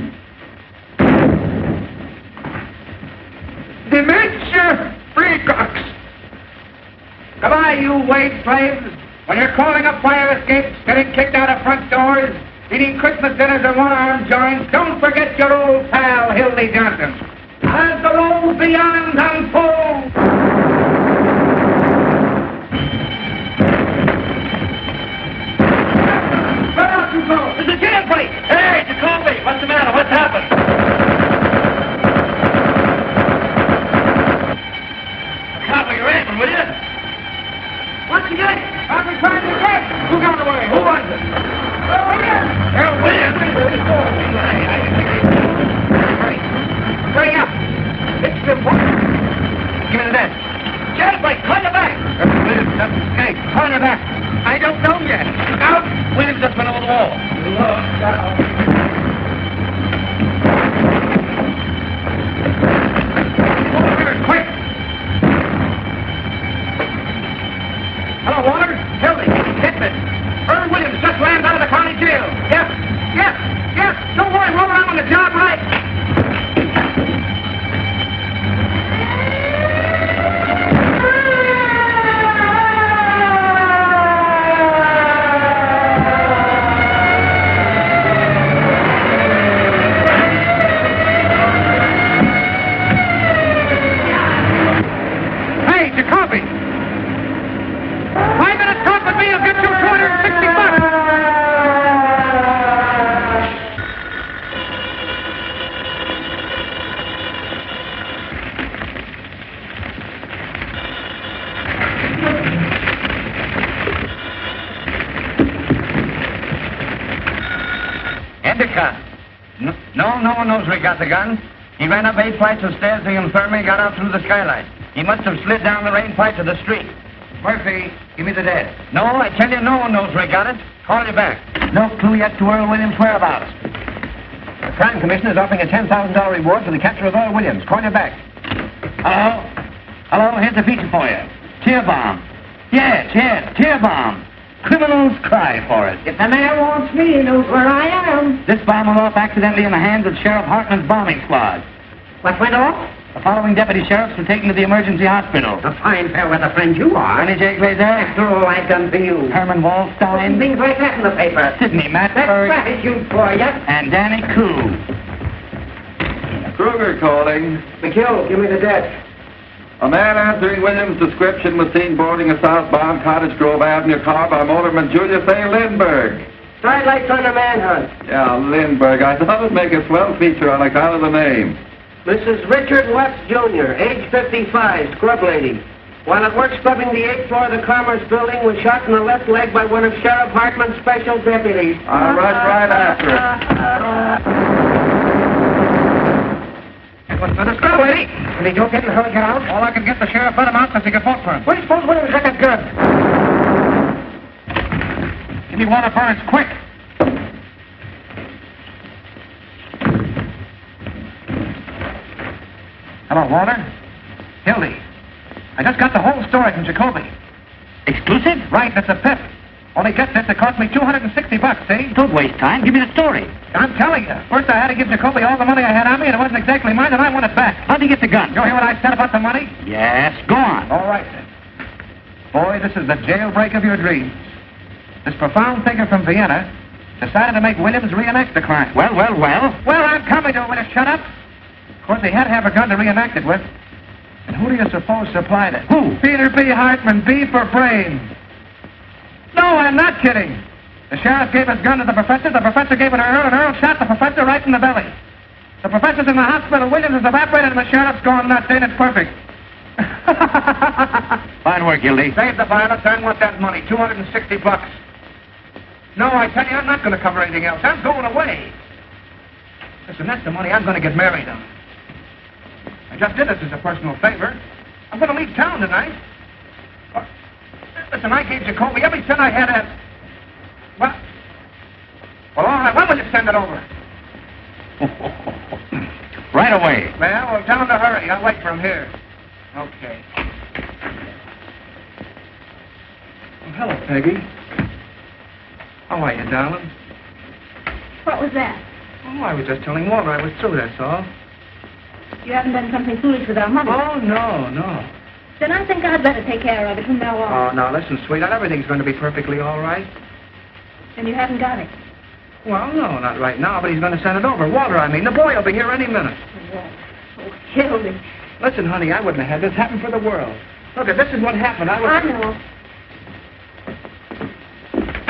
Dementia freakocks! Goodbye, you wage slaves. When you're calling up fire escapes, getting kicked out of front doors, eating Christmas dinners in one-arm joints, don't forget your old pal, Hildy Johnson. As the road beyond unfolds. Where out you go? There's a jam plate. Hey, Jacoby, what's the matter? What's happened? Cop your answer, will you? What's he doing? I've been trying to get. Who got away? Who was it? Williams. Williams. Hurry up. It's the point. Give me the desk. Jam plate, climb the back. Williams doesn't escape. Climb the back. I don't know yet. Out! Williams just went over the wall. Look out. Over here, quick! Hello, Walter. Hildy, hit me. Earl Williams just landed out of the county jail. Yes, yes, yes. Don't worry, Robert, I'm on the job right. No one knows where he got the gun. He ran up 8 flights of stairs to the infirmary, got out through the skylight. He must have slid down the rain pipe to the street. Murphy, give me the dead. No, I tell you, no one knows where he got it. Call you back. No clue yet to Earl Williams' whereabouts. The crime commission is offering a $10,000 reward for the capture of Earl Williams. Call you back. Hello? Hello, here's a feature for you. Tear bomb. Yes, tear bomb. Criminals cry for it. If the mayor wants me, he knows where I am. This bomb went off accidentally in the hands of Sheriff Hartman's bombing squad. What went off? The following deputy sheriffs were taken to the emergency hospital. A fine fair weather friend you are. Johnny J. Glazer. After all I've done for you. Herman Wallstein. Things like that in the paper. Sidney That's Matberg. gratitude for you. And Danny Koo. Kruger calling. McHugh, give me the desk. A man answering Williams' description was seen boarding a southbound Cottage Grove Avenue car by motorman Julius A. Lindbergh. Side lights on the manhunt. Yeah, Lindbergh. I thought it'd make a swell feature on account of the name. Mrs. Richard West, Jr., age 55, scrub lady. While at work scrubbing the 8th floor of the Commerce Building, was shot in the left leg by one of Sheriff Hartman's special deputies. I'll rush right after it. What's for the scrub lady? Did he don't get in a hurry, get out? All I can get the sheriff let him out since he could vote for him. Where do you suppose Williams got that gun? Give me water burns, quick. Hello, Walter. Hildy. I just got the whole story from Jacoby. Exclusive? Right, that's a pip. Only get this, it cost me $260, see? Don't waste time. Give me the story. I'm telling you. First I had to give Jacoby all the money I had on me, and it wasn't exactly mine, and I want it back. How'd you get the gun? You hear what I said about the money? Yes, go on. All right, then. Boy, this is the jailbreak of your dreams. This profound thinker from Vienna decided to make Williams reenact the crime. Well. Well, I'm coming to it. Will you shut up? Of course, he had to have a gun to reenact it with. And who do you suppose supplied it? Who? Peter B. Hartman, B for brains. No, I'm not kidding. The sheriff gave his gun to the professor gave it to Earl, and Earl shot the professor right in the belly. The professor's in the hospital, Williams is evaporated, and the sheriff's gone nuts. Ain't it perfect? Fine work, Gildy. Save the violence. I want that money, $260. No, I tell you, I'm not going to cover anything else. I'm going away. Listen, that's the money I'm going to get married on. I just did this as a personal favor. I'm going to leave town tonight. Listen, I gave Jacoby every cent I had at... Well, all right, when will you send it over? Right away. Well, tell him to hurry. I'll wait for him here. Okay. Oh, hello, Peggy. How are you, darling? What was that? Oh, I was just telling Walter I was through, that's all. You haven't done something foolish with our money. Oh, no. Then I think I'd better take care of it from now on. Oh, now, listen, sweetheart, everything's going to be perfectly all right. And you haven't got it. Well, no, not right now, but he's going to send it over. Walter, I mean. The boy will be here any minute. Oh, Hildy. Listen, honey, I wouldn't have had this happen for the world. Look, if this is what happened, I know.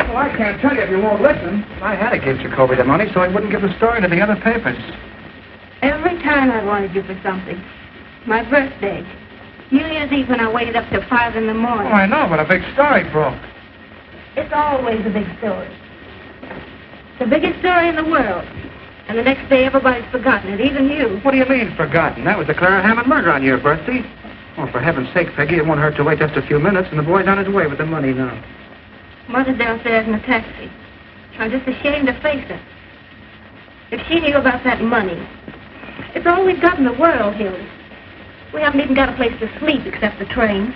Well, I can't tell you if you won't listen. I had to give Jacoby the money so he wouldn't give the story to the other papers. Every time I wanted you for something. My birthday. New Year's Eve when I waited up till 5 in the morning. Oh, I know, but a big story broke. It's always a big story. The biggest story in the world. And the next day everybody's forgotten it, even you. What do you mean, forgotten? That was the Clara Hammond murder on your birthday. Oh, for heaven's sake, Peggy, it won't hurt to wait just a few minutes, and the boy's on his way with the money now. Mother's downstairs in a taxi. I'm just ashamed to face her. If she knew about that money. It's all we've got in the world, Hildy. We haven't even got a place to sleep except the train.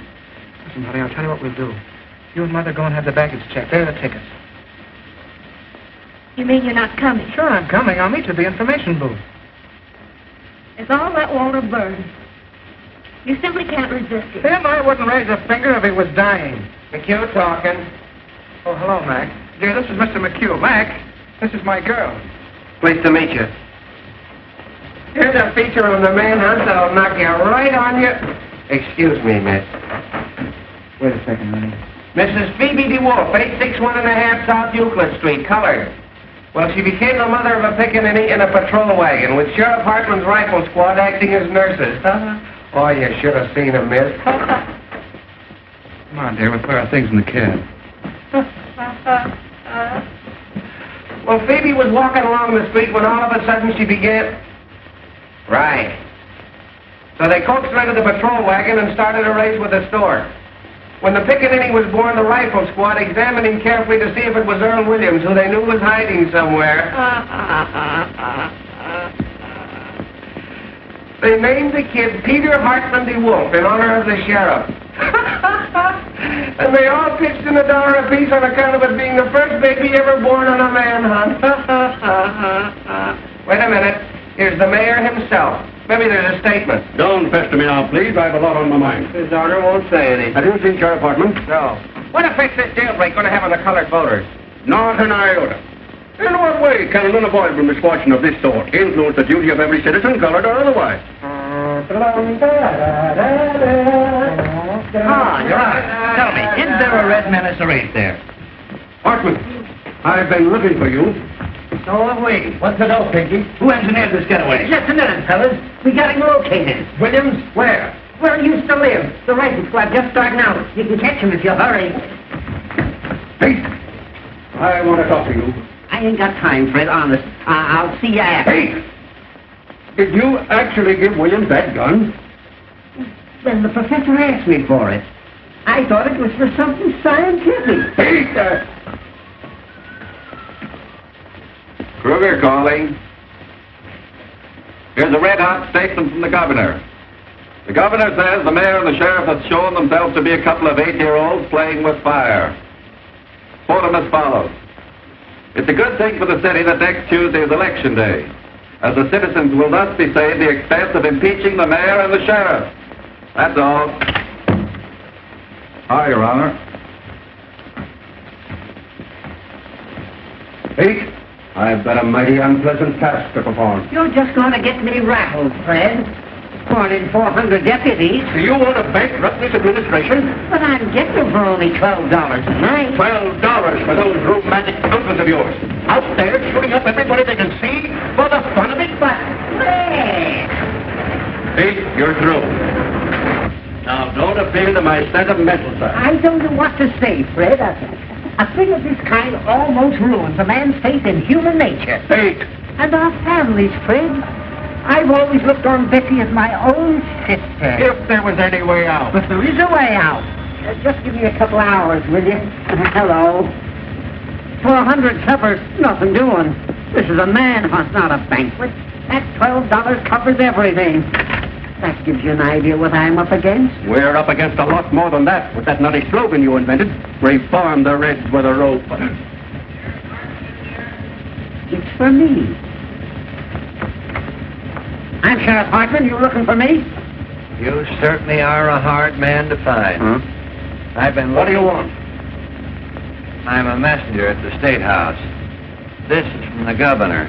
Listen, honey, I'll tell you what we'll do. You and Mother go and have the baggage checked. There are the tickets. You mean you're not coming? Sure, I'm coming. I'll meet you at the information booth. It's all that Walter Burns. You simply can't resist it. Him, I wouldn't raise a finger if he was dying. McHugh talking. Oh, hello, Mac. Dear, this is Mr. McHugh. Mac, this is my girl. Pleased to meet you. Here's a feature on the manhunt that'll knock you right on your... Excuse me, miss. Wait a second, honey. Mrs. Phoebe DeWolf, 861½ South Euclid Street, colored. Well, she became the mother of a pickaninny in a patrol wagon with Sheriff Hartman's rifle squad acting as nurses. Oh, you should have seen them, miss. Come on, dear, we'll put our things in the cab. Well, Phoebe was walking along the street when all of a sudden she began... Right. So they coaxed her into the patrol wagon and started a race with the store. When the pickaninny was born, the rifle squad examined him carefully to see if it was Earl Williams, who they knew was hiding somewhere. They named the kid Peter Hartman DeWolf in honor of the sheriff. And they all pitched in $1 apiece on account of it being the first baby ever born on a manhunt. Wait a minute. Here's the mayor himself. Maybe there's a statement. Don't pester me now, please. I have a lot on my mind. His daughter won't say anything. I didn't see Sheriff Hartman. No. What effect this jailbreak going to have on the colored voters? Not an iota. In what way can an unavoidable misfortune of this sort influence the duty of every citizen, colored or otherwise? You're right. Tell me, is there a red menace race there? Hartman, I've been looking for you. So have we. What's the dope, Pinky? Who engineered this getaway? Just a minute, fellas. We got him located. Williams? Where? Where he used to live. The rifle squad just starting out. You can catch him if you hurry. Hey, I want to talk to you. I ain't got time, Fred, honest. I'll see you after. Hey! Did you actually give Williams that gun? Well, the professor asked me for it. I thought it was for something scientific. Hey, Kruger calling. Here's a red-hot statement from the governor. The governor says the mayor and the sheriff have shown themselves to be a couple of 8-year-olds playing with fire. Quote them as follows. It's a good thing for the city that next Tuesday is election day, as the citizens will thus be saved the expense of impeaching the mayor and the sheriff. That's all. Hi, Your Honor. Hey, I've got a mighty unpleasant task to perform. You're just going to get me rattled, Fred. More than 400 deputies. Do you want to bankrupt this administration? But I'm getting them for only $12 a night. $12 for those romantic uncles of yours. Out there shooting up everybody they can see for the fun of it. But, Fred! See, you're through. Now, don't appeal to my sentimental side. I don't know what to say, Fred. A thing of this kind almost ruins a man's faith in human nature. Fate. And our families, Fred. I've always looked on Betty as my own sister. If there was any way out. But there is a way out. Just give me a couple hours, will you? Hello. 400 suppers, nothing doing. This is a manhunt, not a banquet. That $12 covers everything. That gives you an idea what I'm up against. We're up against a lot more than that with that nutty slogan you invented. Reform the Reds with a rope. It's for me. I'm Sheriff Hartman. You looking for me? You certainly are a hard man to find. Huh? I've been... What do you want? I'm a messenger at the State House. This is from the governor.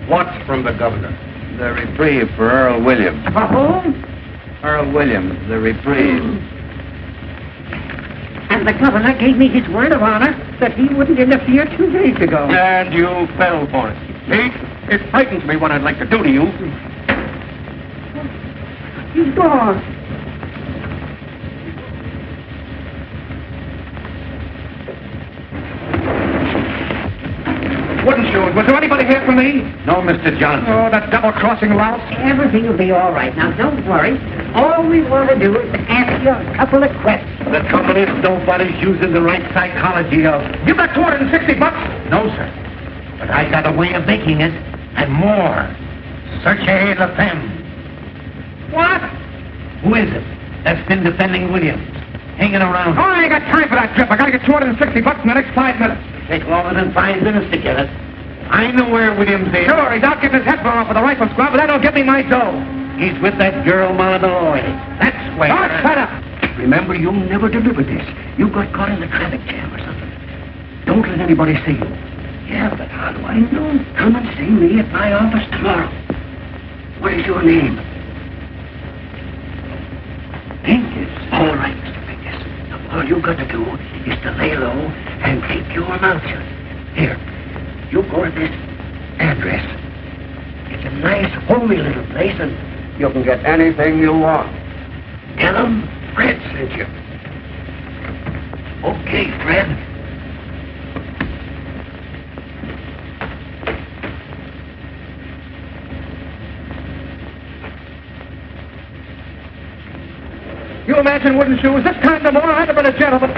What's from the governor? The reprieve for Earl Williams. For whom? Earl Williams, the reprieve. And the governor gave me his word of honor that he wouldn't interfere 2 days ago. And you fell for it. See? It frightens me what I'd like to do to you. He's gone. Wooden shoes. Was there anybody here for me? No, Mr. Johnson. Oh, that double-crossing louse. Everything will be all right. Now, don't worry. All we want to do is to ask you a couple of questions. The trouble is nobody's using the right psychology of... Give that $260. No, sir. But I got a way of making it, and more. Searchez la femme. What? Who is it that's been defending Williams? Hanging around. Oh, I ain't got time for that trip. I gotta get $260 in the next 5 minutes. Take longer than 5 minutes to get it. I know where Williams is. Sure, he's out getting his head blown off with a rifle squad, but that don't get me my dough. He's with that girl, Malloy. That's where... Oh, shut up! Remember, you'll never deliver this. You got caught in the traffic jam or something. Don't let anybody see you. Yeah, but how do I know? Come and see me at my office tomorrow. What is your name? Pincus. All right, Mr. Pincus. Now, all you got to do is to lay low and keep your mouth shut. Here, you go to this address. It's a nice, homey little place, and you can get anything you want. Tell them Fred sent you. Okay, Fred. You imagine Wooden Shoes? This time tomorrow I'd have been a gentleman.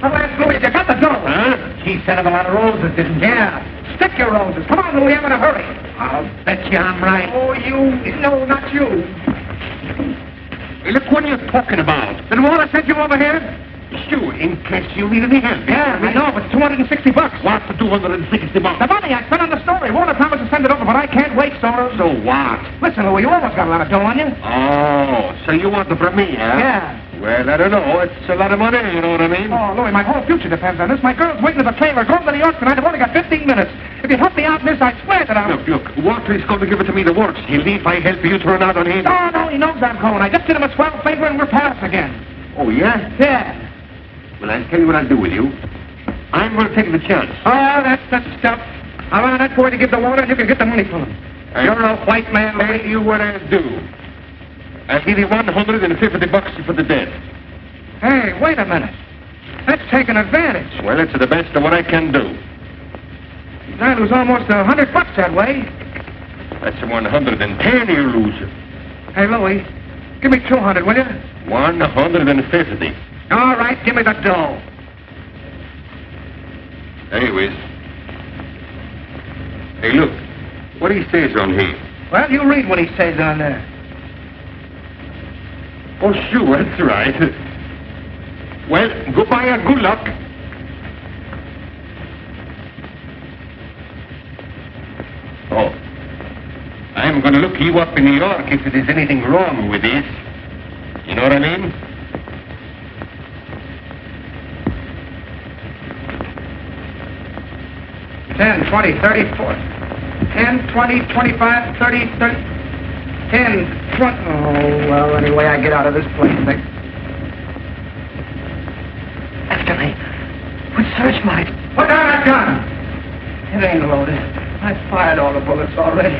I'll ask Louis, you got the dough? Huh? He sent him a lot of roses, didn't he? Yeah. Stick your roses. Come on, Louis, I'm in a hurry. I'll bet you I'm right. Oh, you... No, not you. Hey, look, what are you talking about? Then Walter sent you over here? Sure, in case you need any help. Yeah, I know, but $260. What's the $260? The money I spent on the story. Walter promised to send it over, but I can't wait, So what? Listen, Louis, you always got a lot of dough on you. Oh, so you want it from me, huh? Yeah. Well, I don't know. It's a lot of money, you know what I mean? Oh, Louis, my whole future depends on this. My girl's waiting at the trailer. Going to New York tonight. I've only got 15 minutes. If you help me out in this, I swear that I'll... Look, Walter is going to give it to me the works. He'll leave if I help you turn out on him. No, he knows I'm going. I just did him a swell favor and we're pals again. Oh, yeah? Yeah. Well, I'll tell you what I'll do with you. I'm going to take the chance. Oh, that's the stuff. I'll run that boy to give the water and you can get the money from him. You're a white man. I'll tell you what I'll do. I'll give you $150 for the debt. Hey, wait a minute. That's taking advantage. Well, it's the best of what I can do. I lose almost $100 that way. That's 110 you lose. Hey, Louie, give me 200, will you? 150. All right, give me the dough. Anyways. Hey, look. What he says on here? Well, you read what he says on there. Oh, sure, that's right. Well, goodbye and good luck. Oh. I'm going to look you up in New York if there's anything wrong with this. You know what I mean? $10, $20, $30, $40. 10, 20, 25, 30, 30. in front. Oh, well, anyway, I get out of this place. After me. With searchlight. Put down that gun! It ain't loaded. I fired all the bullets already.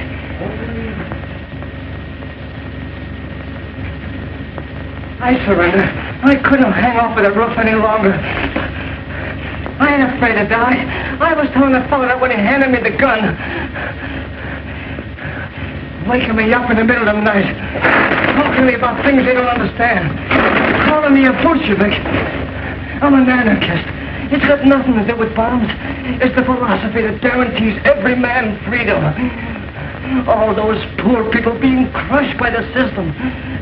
I surrender. I couldn't hang off of the roof any longer. I ain't afraid to die. I was telling the fellow that when he handed me the gun, waking me up in the middle of the night, talking to me about things they don't understand, calling me a Bolshevik. I'm an anarchist. It's got nothing to do with bombs. It's the philosophy that guarantees every man freedom. All those poor people being crushed by the system.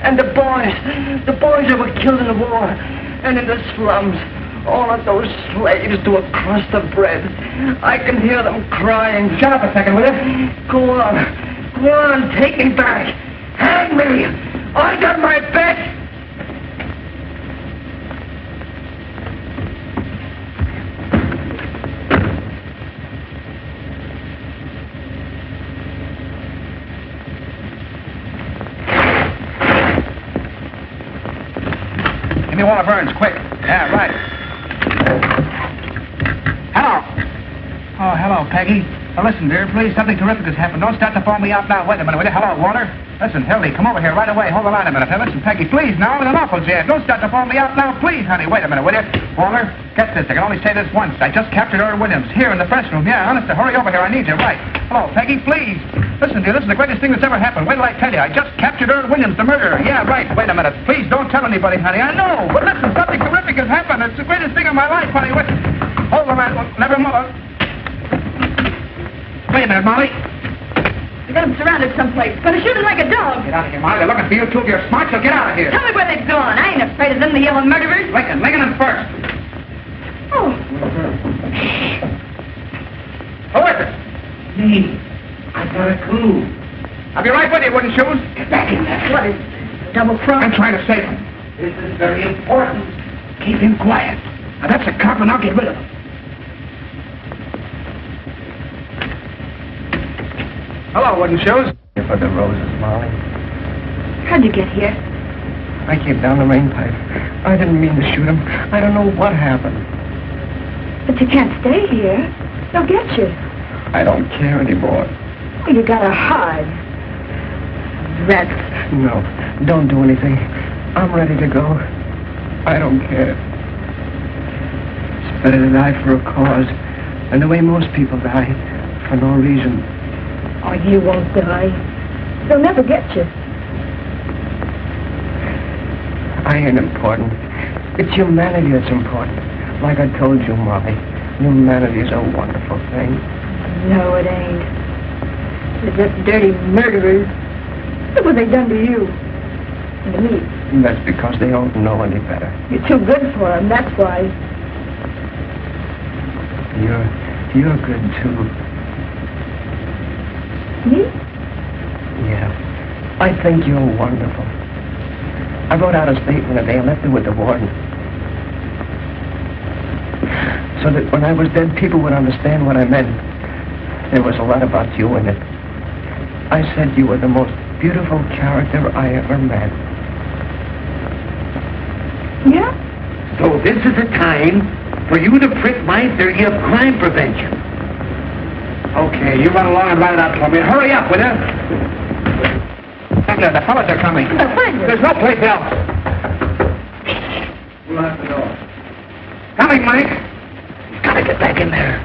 And the boys that were killed in the war. And in the slums. All of those slaves to a crust of bread. I can hear them crying. Shut up a second, will you? Go on, take me back. Hang me. I got my bet. Give me one of Burns, quick. Yeah, right. Hello. Oh, hello, Peggy. Now, listen, dear, please, something terrific has happened. Don't start to phone me out now. Wait a minute, will you? Hello, Walter. Listen, Hildy, come over here right away. Hold the line a minute. Now, listen, Peggy, please, now, I'm in an awful jam. Don't start to phone me out now, please, honey. Wait a minute, will you? Walter, get this. I can only say this once. I just captured Earl Williams here in the press room. Yeah, honest, hurry over here. I need you. Right. Hello, Peggy, please. Listen, dear, this is the greatest thing that's ever happened. Wait till I tell you. I just captured Earl Williams, the murderer. Yeah, right. Wait a minute. Please don't tell anybody, honey. I know. But listen, something terrific has happened. It's the greatest thing of my life, honey. Wait. Hold the line. Never mind. Wait a minute, Molly. They got him surrounded someplace. Gonna shoot him like a dog. Get out of here, Molly. They're looking for you, too. If you're smart, so get out of here. Tell me where they've gone. I ain't afraid of them, the yellow murderers. Lincoln first. Oh. Who is it? Me. I got a clue. I'll be right with you, wooden shoes. Get back in there. What is it? Double cross? I'm trying to save him. This is very important. Keep him quiet. Now, that's a cop, and I'll get rid of him. Hello, wooden shoes. Here for the roses, Molly. How'd you get here? I came down the main pipe. I didn't mean to shoot him. I don't know what happened. But you can't stay here. They'll get you. I don't care anymore. Well, you gotta hide. Rats. No, don't do anything. I'm ready to go. I don't care. It's better to die for a cause than the way most people die, for no reason. Oh, you won't die. They'll never get you. I ain't important. It's humanity that's important. Like I told you, Molly, humanity is a wonderful thing. No, it ain't. They're just dirty murderers. Look what they've done to you. And to me. That's because they don't know any better. You're too good for them, that's why. You're good, too. Me? Yeah. I think you're wonderful. I wrote out a statement today and left it with the warden. So that when I was dead, people would understand what I meant. There was a lot about you in it. I said you were the most beautiful character I ever met. Yeah? So this is the time for you to prick my theory of crime prevention. Okay, you run along and write it out for me. Hurry up, will you? There, the fellas are coming. They'll find you. There's no place else. Lock the door. Coming, Mike. He's got to get back in there.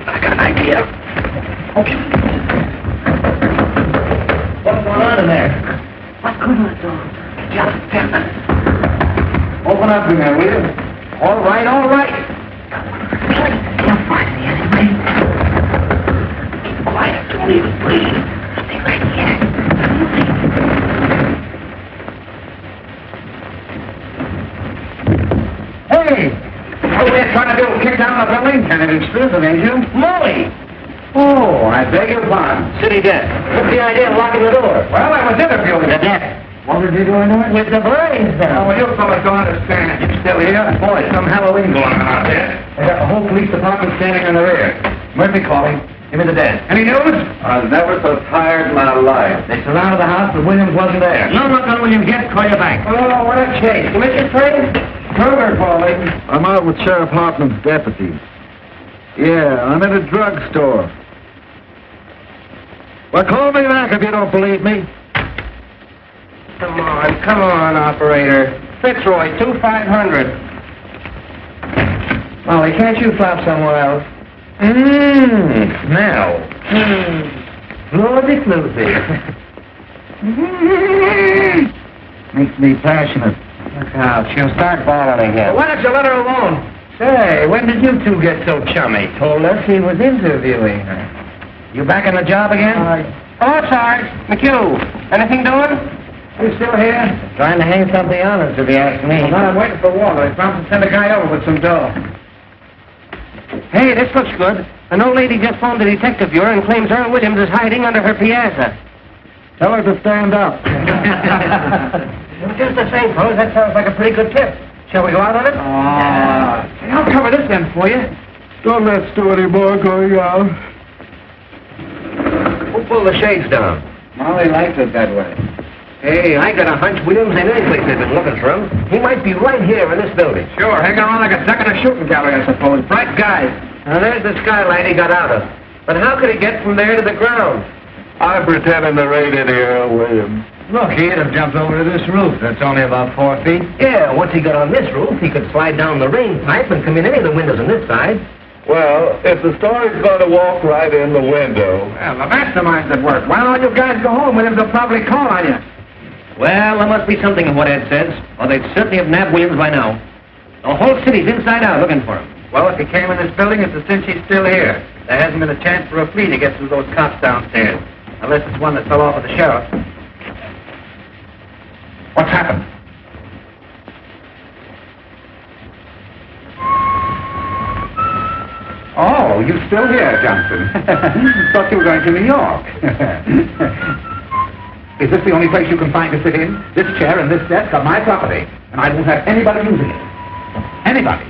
I got an idea. Okay. What's going on in there? What's going on, Daur? Just 10 minutes. Open up in there, will you? All right, all right. You'll find me anyway. Keep quiet. Don't even breathe. Stay right here. Hey! What are we trying to do? Kick down the building? Kind of intrusive, ain't you? Molly! Oh, I beg your pardon. City desk. What's the idea of locking the door? Well, I was interviewing The you. desk. What did you do into it? With the blinds Oh, down. well, you fellas don't understand. You still here? Boy, some Halloween going on out there. They got the whole police department standing in the rear. Murphy, call him. Give me the desk. Any news? I was never so tired in my life. They surrounded the house, but Williams wasn't there. No luck on Williams yet. Call you back. Oh, what a chase. You missed your train? Kruger calling. I'm out with Sheriff Hartman's deputies. Yeah, I'm in a drugstore. Well, call me back if you don't believe me. Come on, operator. Fitzroy, 2500. Molly, can't you flop somewhere else? Smell. Floody floofy. Makes me passionate. Look out, she'll start bawling again. Why don't you let her alone? Say, when did you two get so chummy? Told us he was interviewing her. You back on the job again? Oh, Sarge. McHugh. Anything doing? You still here? Trying to hang something on us, if you ask me. Well, I'm waiting for Walter. I promised to send a guy over with some dough. Hey, this looks good. An old lady just phoned the detective bureau and claims Earl Williams is hiding under her piazza. Tell her to stand up. Just the same, fellas, that sounds like a pretty good tip. Shall we go out on it? I'll cover this end for you. Don't let's do any more going out. Who pulled the shades down? Molly likes it that way. Hey, I got a hunch Williams ain't any place they've been looking for him. He might be right here in this building. Sure, hanging around like a duck in a shooting gallery, I suppose. Bright guy. Now, there's the skylight he got out of. But how could he get from there to the ground? I'm pretending to raid into Earl Williams. Look, he'd have jumped over to this roof. That's only about 4 feet. Yeah, once he got on this roof, he could slide down the rain pipe and come in any of the windows on this side. Well, if the story's going to walk right in the window. Well, the mastermind's at work. Why don't you guys go home? Williams will probably call on you. Well, there must be something in what Ed says, or they'd certainly have nabbed Williams by now. The whole city's inside out looking for him. Well, if he came in this building, it's a cinch he's still here. There hasn't been a chance for a flea to get through those cops downstairs. Unless it's one that fell off of the sheriff. What's happened? Oh, you still here, Johnson? Thought you were going to New York. Is this the only place you can find to sit in? This chair and this desk are my property, and I won't have anybody using it. Anybody.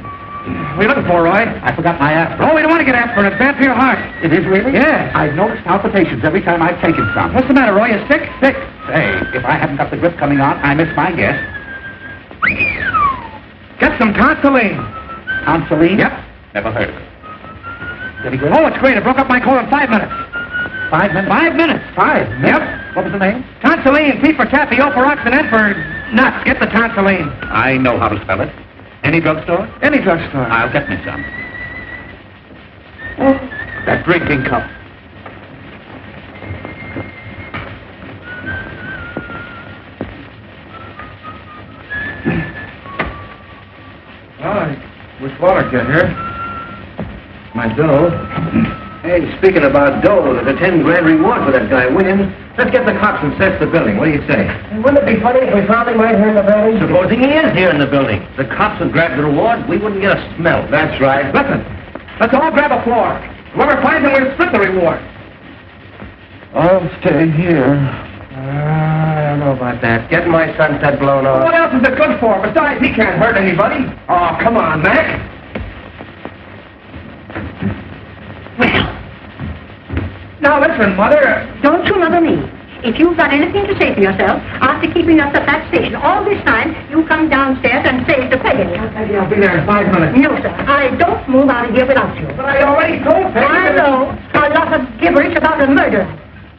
What are you looking for, Roy? I forgot my aspirin. Oh, we don't want to get aspirin. It's bad for your heart. It is really? Yes. I've noticed palpitations every time I've taken some. What's the matter, Roy? You sick? Sick. Say, if I haven't got the grip coming on, I miss my guess. Get some tonsilline. Tonsilline? Yep. Never heard of it. Pretty good. Oh, it's great. It broke up my cold in 5 minutes. 5 minutes? 5 minutes. 5 minutes? Yep. What was the name? Tonsilline. T for taffy, O for ox, and N for nuts. Get the tonsilline. I know how to spell it. Any drugstore? Any drugstore. I'll get me some. Oh, that drinking cup. Oh, I wish Walter get here. My dough. Hey, speaking about dough, there's a 10 grand reward for that guy, Williams. Let's get the cops and search the building. What do you say? Wouldn't it be funny if we found him right here in the building? Supposing he is here in the building. The cops would grab the reward, we wouldn't get a smell. That's right. Listen, let's all grab a floor. Whoever finds him, we'll split the reward. I'll stay here. I don't know about that. Getting my sunset blown off. What else is it good for? Besides, he can't hurt anybody. Oh, come on, Mac. Now listen, Mother. Don't you mother me. If you've got anything to say for yourself, after keeping us at that station all this time, you come downstairs and say it to Peggy. I'll be there in 5 minutes. No, sir. I don't move out of here without you. But I already told Peggy. I know. A lot of gibberish about a murder.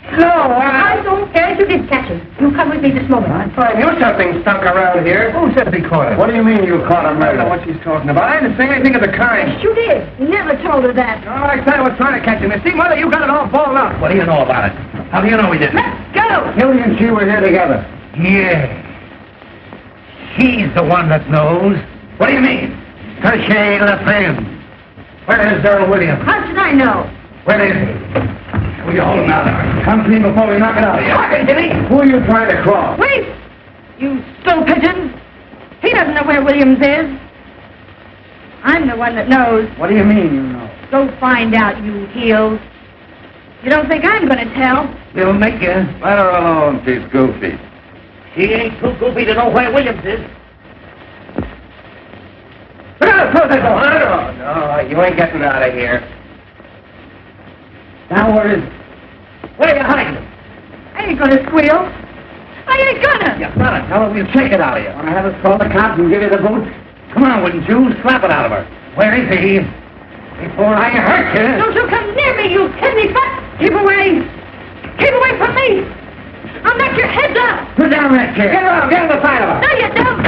No, I don't care if you did catch him. You come with me this moment. I knew something stunk around here. Who said he caught him? What do you mean you caught him, I don't know murder? what she's talking about. I didn't say anything of the kind. Yes, you did. You never told her that. Oh, I said I was trying to catch him. You see, Mother, you got it all balled up. What do you know about it? How do you know we didn't? Let's go. Hilly and she were here together. Yeah. He's the one that knows. What do you mean? Touche la femme. Where is Earl Williams? How should I know? Where is he? Will you hold him out there? Come clean before we knock it out of you. Talking to me. Who are you trying to cross? Wait. You stool pigeon. He doesn't know where Williams is. I'm the one that knows. What do you mean, you know? Go find out, you heels. You don't think I'm going to tell? We'll make you. Let her alone, she's goofy. He ain't too goofy to know where Williams is. Close that door. No, you ain't getting out of here. Now, where is it? Where are you hiding? I ain't gonna squeal. I ain't gonna. You gotta tell her we'll take it out of you. Want to have us call the cops and give you the boot? Come on, wouldn't you? Slap it out of her. Where is he? Before I hurt you. Don't you come near me, you kidney butt! Keep away! Keep away from me! I'll knock your heads off! Put down that chair. Get around. Get on the side of her. No, you don't!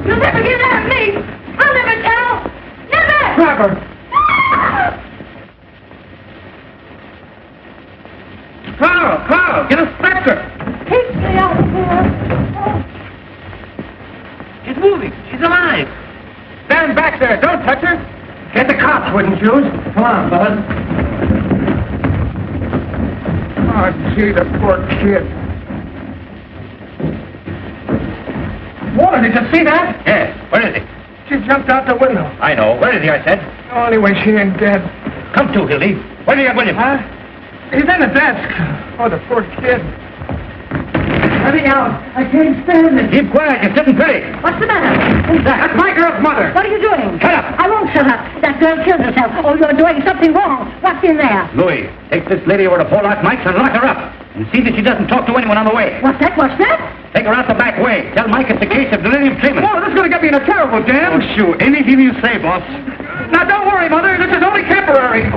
You'll never get out of me! I'll never tell! Never! Grab her. Carl, get a stretcher. Keep me out of here! She's moving. She's alive. Stand back there. Don't touch her. Get the cops, wouldn't you? Come on, bud. Oh, gee, the poor kid. Walter, did you see that? Yes. Where is he? She jumped out the window. I know. Where is he, I said? Oh, anyway, she ain't dead. Come to, Hildy. Where do you have William? Huh? He's in the desk. Oh, the poor kid. Let me out. I can't stand it. Keep quiet. You're sitting pretty. What's the matter? Who's that? That's my girl's mother. What are you doing? Shut up. I won't shut up. That girl killed herself. Oh, you're doing something wrong. What's in there? Louis, take this lady over to Pollock Mike's and lock her up. And see that she doesn't talk to anyone on the way. What's that? What's that? Take her out the back way. Tell Mike it's a case of delirium treatment. Oh, this is going to get me in a terrible jam. Oh, shoot. Anything you say, boss. Now, don't worry, Mother. This is only temporary.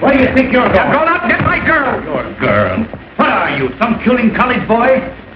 Where do you think you're going? Go out and get my girl. Your girl? What are you, some culing college boy?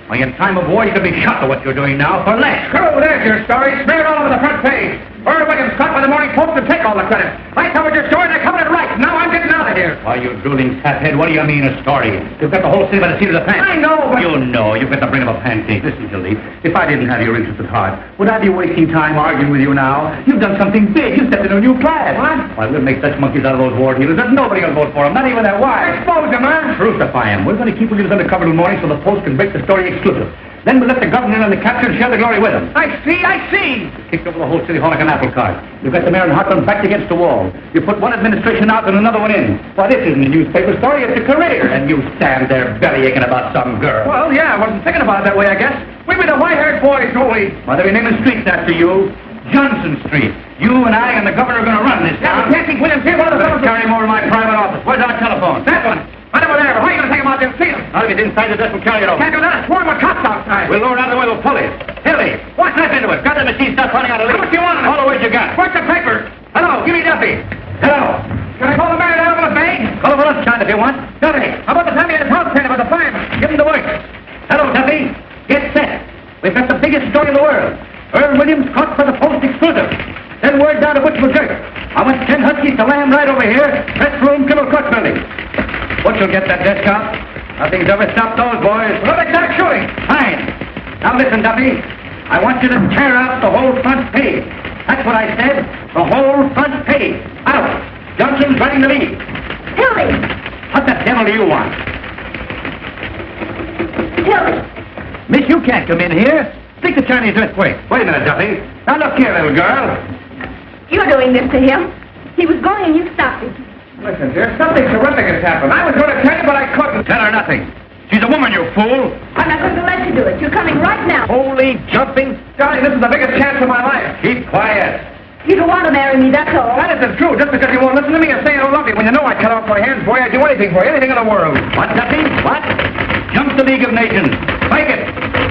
Why, in time of war, you could be shot for what you're doing now for less. Oh, there's your story. Smear it all over the front page. Earl Williams caught by the morning post to take all the credit. I covered your story and I covered it right. Now I'm getting out of here. Why, you drooling saphead, what do you mean a story? You've got the whole city by the seat of the pants. I know, but... You know, you've got the brain of a pancake. Listen, Hildy, if I didn't have your interest at heart, would I be wasting time arguing with you now? You've done something big. You stepped into a new class. What? Why, we'll make such monkeys out of those war dealers that nobody will vote for them, not even their wives. Expose them, huh? Crucify them. We're going to keep Williams undercover till morning so the Post can break the story exclusive. Then we'll let the governor and the capture and share the glory with them. I see. Kicked over the whole city hall like an apple cart. You've got the mayor and Hartland backed against the wall. You put one administration out and another one in. Why, this isn't a newspaper story, it's a career. And you stand there belly aching about some girl. Well, yeah, I wasn't thinking about it that way, I guess. We were the white-haired boys, won't we? Why, they're naming streets after you. Johnson Street. You and I and the governor are going to run this Yeah, town. but can't keep Williams here. One of the fellows... Carry him over to my private office. Where's our telephone? That one. Right over there. How are you going to take him out there and see him? I'll get inside the desk and carry it over. Can't do that. A swarm of cops outside. We'll lower it out of the way, we'll pull it. Hilly, watch that into it. Got the machine stuff running out of How much you want? All the words you got. What's the paper? Hello, give me Duffy. Hello. Can I call the mayor down with a bag? Call him a lunchtime if you want. Duffy, how about the time he had his house painted by the fireman? Give him the works. Hello, Duffy. Get set. We've got the biggest story in the world. Earl Williams caught for the Post exclusive. Then word down to Butch McGurk. I want 10 huskies to land right over here. Press room, Kibble Court building. Butch will get that desk out. Nothing's ever stopped those boys. Well, they start shooting. Fine. Now listen, Duffy. I want you to tear out the whole front page. That's what I said. The whole front page. Out. Johnson's running the lead. Hildy! What the devil do you want? Hildy! Miss, you can't come in here. Stick the Chinese earthquake. Wait a minute, Duffy. Now look here, little girl. You're doing this to him. He was going and you stopped him. Listen, dear, something terrific has happened. I was going to tell you, but I couldn't. Tell her nothing. She's a woman, you fool. I'm not going to let you do it. You're coming right now. Holy jumping. Johnny, this is the biggest chance of my life. Keep quiet. You don't want to marry me, that's all. That isn't true. Just because you won't listen to me and say I don't love you. When you know I cut off my hands, boy, I'd do anything for you. Anything in the world. What, Duffy? What? Jump the League of Nations. Make it.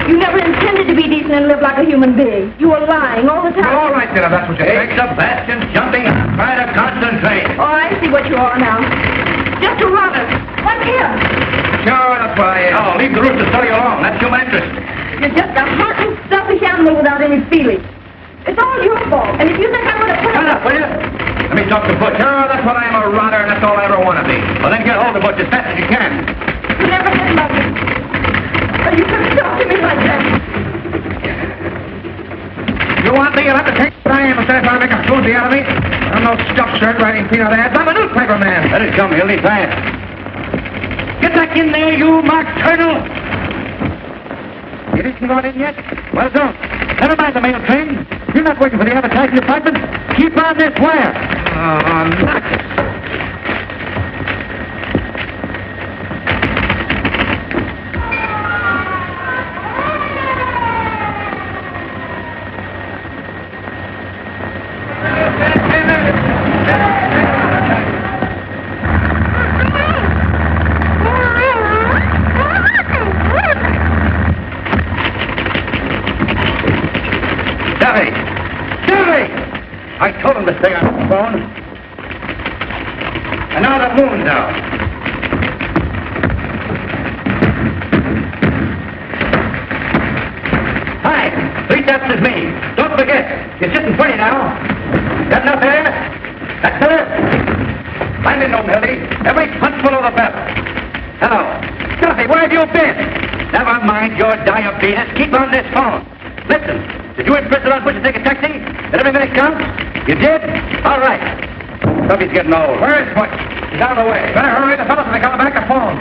You never intended to be decent and live like a human being. You were lying all the time. Well, all right, then, if that's what you Take think. Sebastian jumping. Try to concentrate. Oh, I see what you are now. Just a runner. Like him. Sure, that's what I am. Oh, leave the roof to study along. That's human interest. You're just a hunting, selfish animal without any feeling. It's all your fault. And if you think I'm going to put Shut up, will you? Let me talk to Butch. Sure, that's what I am, a runner, and that's all I ever want to be. Well, then get hold of Butch as fast as you can. You never did love me. But you couldn't talk to me like that. You want me? You'll have to take what I am instead of trying to make a floozy out of me. I'm no stuffed shirt writing peanut ads. I'm a newspaper man. Let it come, Hildy, fast. Get back in there, you Mark Turtle. You didn't go in yet? Well, don't. Never mind the mail train. You're not working for the advertising department. Keep on this wire. Oh, nuts. told him to stay on the phone. And now the moon's out. Hi, 3 steps is me. Don't forget, you're sitting pretty now. Got enough there? That's better? Find it, no, Mildy. Every punchful of the better. Hello. Duffy, where have you been? Never mind your diabetes. Keep on this phone. Listen, did you insist on Bush to take a taxi? Did every minute count? You did? All right. Duffy's getting old. Where is Butch? He's out of the way. Better hurry. The fellows will be coming back to phone.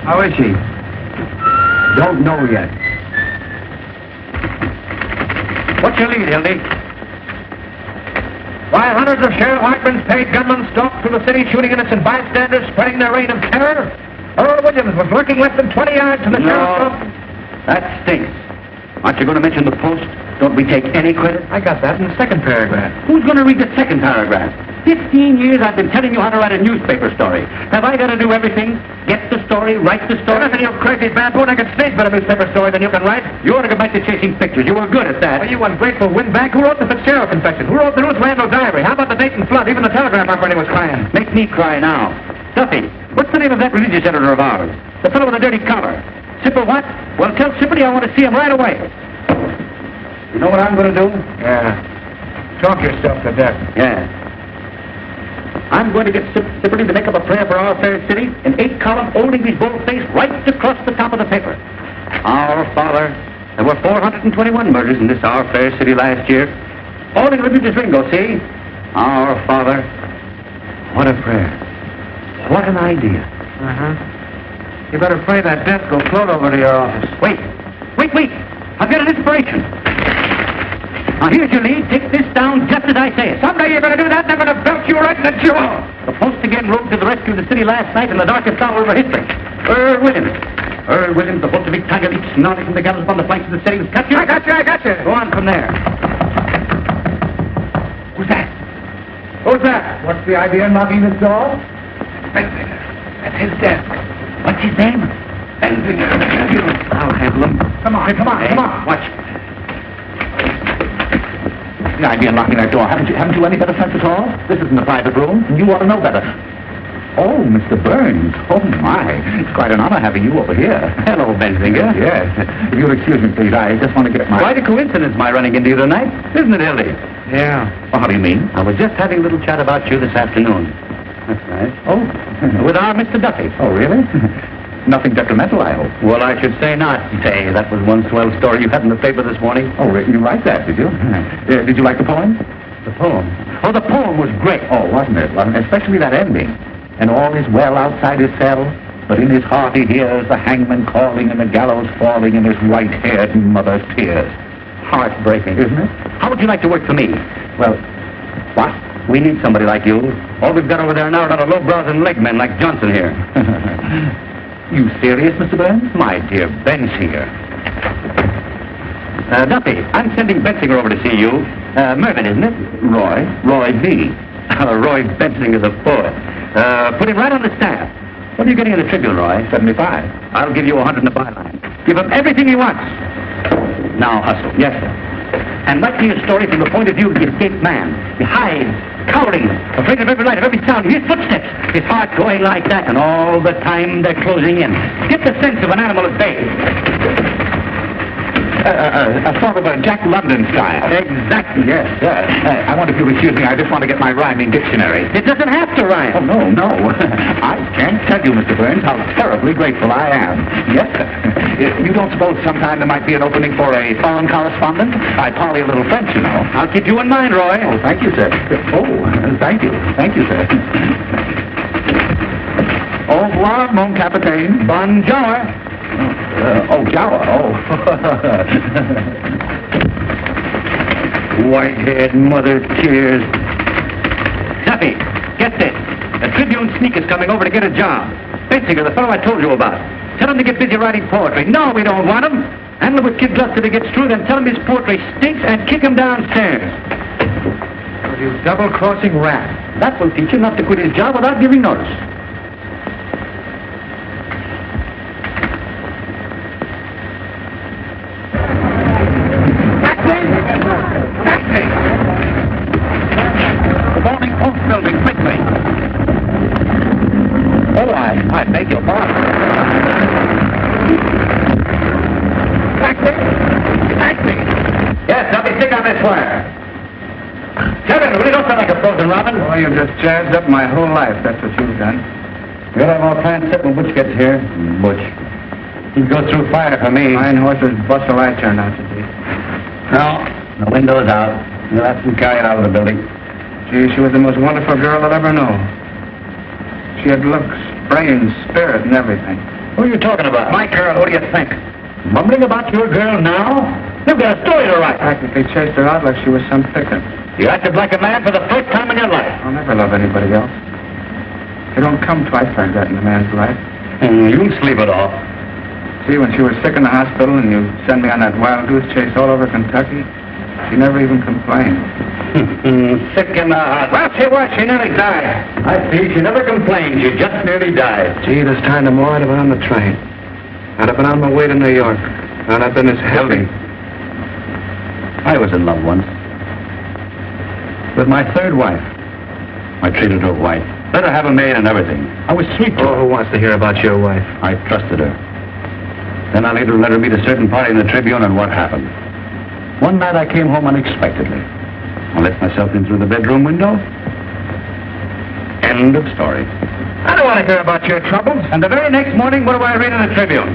How is she? Don't know yet. What's your lead, Hildy? Why, hundreds of Sheriff Hartman's paid gunmen stalked through the city shooting innocent bystanders, spreading their reign of terror. Earl Williams was lurking less than 20 yards from the sheriff's office. That stinks. Aren't you going to mention the Post? Don't we take any credit? I got that in the second paragraph. Who's going to read the second paragraph? 15 years I've been telling you how to write a newspaper story. Have I got to do everything? Get the story, write the story? Listen, you crazy baboon, I can stage better newspaper story than you can write. You ought to go back to chasing pictures. You were good at that. Well, you ungrateful windbag. Who wrote the Fitzgerald confession? Who wrote the Ruth Randall diary? How about the Dayton flood? Even the telegraph operator was crying. Make me cry now. Duffy, what's the name of that religious editor of ours? The fellow with the dirty collar. Sipper what? Well, tell Sipperty I want to see him right away. You know what I'm going to do? Yeah. Talk yourself to death. Yeah. I'm going to get Sipperty to make up a prayer for our fair city in 8-column, holding his bold-face right across the top of the paper. Our Father, there were 421 murders in this our fair city last year. All in religious lingo, see? Our Father. What a prayer. What an idea. Uh-huh. You better pray that death will float over to your office. Wait. I've got an inspiration. Now, here's your lead. Take this down just as I say it. Someday you're going to do that, and I'm going to belt you right in the jaw. The Post again rode to the rescue of the city last night in the darkest hour of our history. Earl Williams. Earl Williams, the Bolshevik tiger leap snarling from the gallows upon the flanks of the city. Cut you. I got you. Go on from there. Who's that? What's the idea in knocking this door? Benzinger. That's his desk. What's his name? Benzinger. I'll handle him. Come on. Watch. The idea of locking that door. Haven't you any better sense at all? This isn't a private room, and you ought to know better. Oh, Mr. Burns. Oh, my. It's quite an honor having you over here. Hello, Benzinger. Yes. If you'll excuse me, please, I just want to get my... Quite a coincidence, my running into you tonight. Isn't it, Hildy? Yeah. Well, how do you mean? I was just having a little chat about you this afternoon. That's nice. Oh, with our Mr. Duffy. Oh, really? Nothing detrimental, I hope. Well, I should say not. Say, that was one swell story you had in the paper this morning. Oh, you liked that, did you? Did you like the poem? The poem? Oh, the poem was great. Oh, wasn't it? Especially that ending. And all is well outside his cell, but in his heart he hears the hangman calling and the gallows falling in his white-haired mother's tears. Heartbreaking, isn't it? How would you like to work for me? Well, what? We need somebody like you. All we've got over there now are not a low-brows and leg men like Johnson here. You serious, Mr. Burns? My dear Bensinger. Duffy, I'm sending Bensinger over to see you. Mervyn, isn't it? Roy V. Roy Bensinger's a poet. Put him right on the staff. What are you getting in the Tribune, Roy? 75. I'll give you 100 in the byline. Give him everything he wants. Now hustle. Yes, sir. And write me a story from the point of view of the escaped man. He hides, cowering, afraid of every light, of every sound, his footsteps, his heart going like that, and all the time they're closing in. Get the sense of an animal at bay. A sort of a Jack London style. Exactly, yes. I wonder if you'll excuse me, I just want to get my rhyming dictionary. It doesn't have to rhyme. Oh, no. I can't tell you, Mr. Burns, how terribly grateful I am. Yes, sir. You don't suppose sometime there might be an opening for a foreign correspondent? I parley a little French, you know. I'll keep you in mind, Roy. Oh, thank you, sir. Oh, thank you. Thank you, sir. Au revoir, mon capitaine. Bonjour. Gower. White-haired mother tears. Duffy, get this. A Tribune sneak is coming over to get a job. Bensinger, the fellow I told you about. Tell him to get busy writing poetry. No, we don't want him. Handle him with Kid Gus till he gets through, then tell him his poetry stinks and kick him downstairs. Oh, you double-crossing rat. That will teach him not to quit his job without giving notice. I beg your pardon. Taxi! Yes, now be stick on this wire. Kevin, really don't sound like a frozen robin. Well, you've just jazzed up my whole life. That's what you've done. We'll have all kinds of stuff when Butch gets here. Butch. He'd go through fire for me. Fine horse's bustle I turned out to be. No, the window's out. You'll have to carry it out of the building. Gee, she was the most wonderful girl I'll ever know. She had looks, brains, spirit, and everything. Who are you talking about? My girl, who do you think? Mumbling about your girl now? You've got a story to write. Practically chased her out like she was some thicket. You acted like a man for the first time in your life. I'll never love anybody else. You don't come twice like that in a man's life. You'll sleep it off. See, when she was sick in the hospital and you sent me on that wild goose chase all over Kentucky, she never even complained. Sick in the hospital. Well, she was. She nearly died. I see. She never complained. She just nearly died. Gee, this time tomorrow I'd have been on the train. I'd have been on my way to New York. I'd have been as healthy. I was in love once. With my third wife. I treated her white. Let her have a maid and everything. I was sweet to her. Who wants to hear about your wife? I trusted her. Then I later let her meet a certain party in the Tribune, and what happened? One night I came home unexpectedly. I let myself in through the bedroom window. End of story. I don't want to hear about your troubles. And the very next morning, what do I read in the Tribune?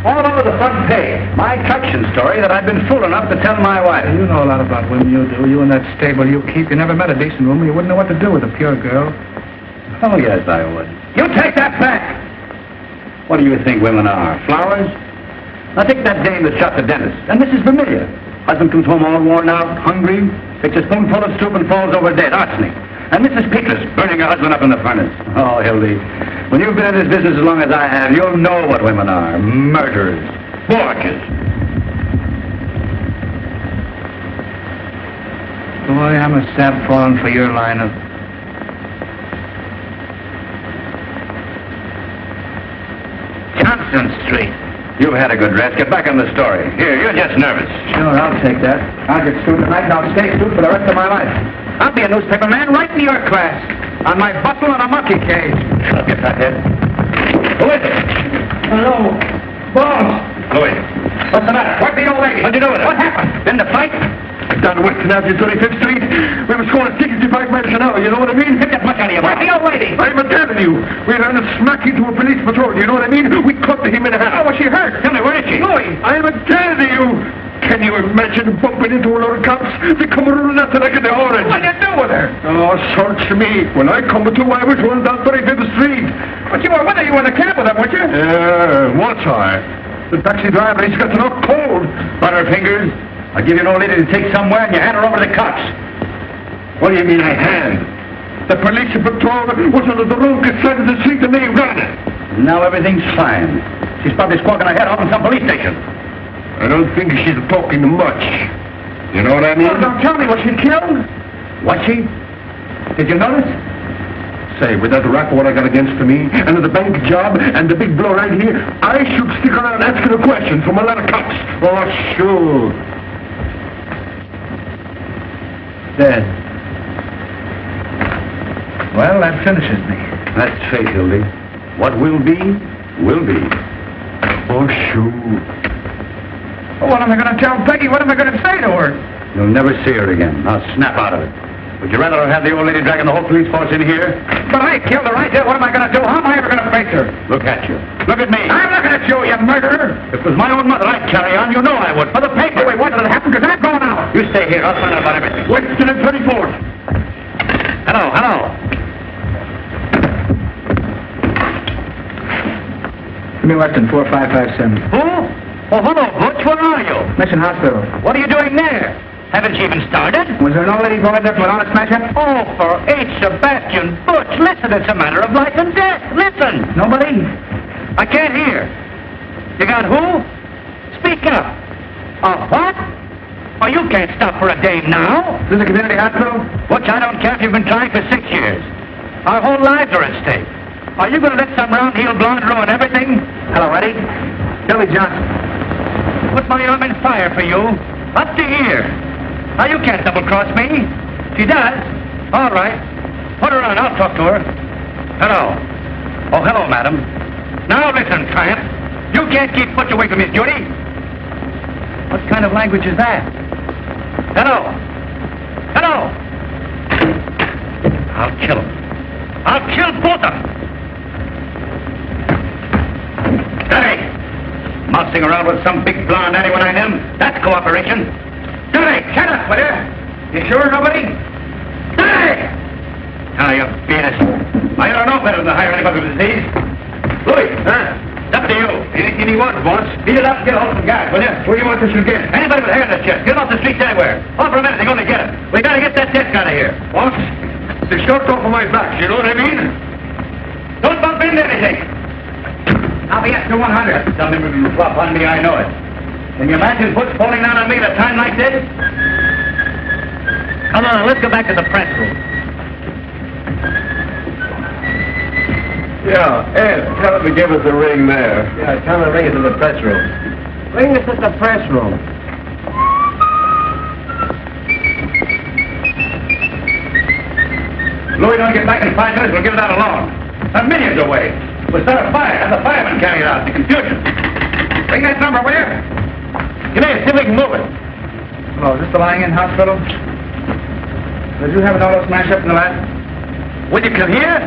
All over the front page, my traction story that I'd been fool enough to tell my wife. You know a lot about women, you do. You and that stable you keep. You never met a decent woman. You wouldn't know what to do with a pure girl. Oh, yes, I would. You take that back! What do you think women are? Flowers? Now take that dame that shot the dentist, and Mrs. Vermillion. Husband comes home all worn out, hungry, takes a spoonful of soup and falls over dead, arsenic. And Mrs. Peters burning her husband up in the furnace. Oh, Hildy, when you've been in this business as long as I have, you'll know what women are. Murderers, forgers. Boy, I'm a sap falling for your line of... Johnson Street. You've had a good rest. Get back on the story. Here, you're just nervous. Sure, I'll take that. I'll get sued tonight and I'll stay sued for the rest of my life. I'll be a newspaper man right in your class. On my bustle and a monkey cage. Shut up, you fathead. Who is it? Hello. Boss. Louis. What's the matter? Where'd the old lady? What'd you do with her? What happened? In the fight? Down Western Avenue, 35th Street. We were scoring 65 miles an hour, you know what I mean? Get that much out of your mouth. Where's the old lady? I'm telling you. We ran a smack into a police patrol, you know what I mean? We cut him in half. Oh, was she hurt? Tell me, where is she? Louis. I'm telling you. Can you imagine bumping into a lot of cops? They come running after like in the orange. What'd you do with her? Oh, search me. When I come to, I was running down 35th Street. But you were with her. You were in the cab with her, weren't you? Was I? The taxi driver, he's got to knock cold. Butterfingers. I'll give you an old lady to take somewhere and you hand her over to the cops. What do you mean I hand? The police patrol was under the road beside the street and they ran it. Now everything's fine. She's probably squawking her head off in some police station. I don't think she's talking much. You know what I mean? Oh, don't tell me, was she killed? Was she? Did you notice? Say, with that rap what I got against me, and the bank job, and the big blow right here, I should stick around asking a question from a lot of cops. Oh, sure. Dead. Well, that finishes me. That's fate, Hildy. What will be, will be. Oh, sure. Well, what am I going to tell Peggy? What am I going to say to her? You'll never see her again. Now snap out of it. Would you rather have the old lady dragging the whole police force in here? But I killed her. I did. What am I going to do? How am I ever going to face her? Look at you. Look at me. I'm looking at you, you murderer. If it was my own mother, I'd carry on. You know I would. For the paper. Wait, what did it happen? Because I'm going out. You stay here. I'll find out about everything. Western and 34th. Hello. Give me Weston 4557. Who? Oh, hello, Butch. Where are you? Mission Hospital. What are you doing there? Haven't you even started? Was there an old lady going there without a smash up? Oh, for H. Sebastian Butch, listen, it's a matter of life and death. Listen. Nobody? I can't hear. You got who? Speak up. What? Oh, you can't stop for a dame now. Is this a community hospital? Butch, I don't care if you've been trying for 6 years. Our whole lives are at stake. Are you going to let some round-heel blonde ruin everything? Hello, Eddie. Billy Johnson. Put my arm in fire for you. Up to here. Now, you can't double-cross me. She does. All right. Put her on. I'll talk to her. Hello. Oh, hello, madam. Now listen, Triumph. You can't keep Butch away from his duty. What kind of language is that? Hello. Hello. I'll kill him. I'll kill both of them. Steady. Mousing around with some big blonde anyone I him. That's cooperation. Steady. Shut up, will you? You sure nobody? Steady. Now you beat us. I don't know better than to hire anybody with disease. Louis, huh? It's up to you. Anything he wants, boss. Beat it up and get a hold of some guys, will you? Where do you want this to get? Anybody with hair in the chest. Get him off the streets anywhere. All for a minute, they're going to get him. We got to get that desk out of here. Boss, the short off of my back, you know what I mean? Don't bump into anything. I'll be at 200. Tell him if you flop on me, I know it. Can you imagine Butch falling down on me at a time like this? Come on, let's go back to the press room. Yeah, Ed, tell him to give us a ring there. Yeah, tell him to ring us in the press room. Ring us at the press room. Louis don't get back in 5 minutes, we'll give it out alone. A million's away. We'll start a fire, have the firemen carry it out. The confusion. Ring that number, will you? Come here, see if we can move it. Hello, is this the lying-in hospital? Did you have an auto smash up in the last? Would you come here?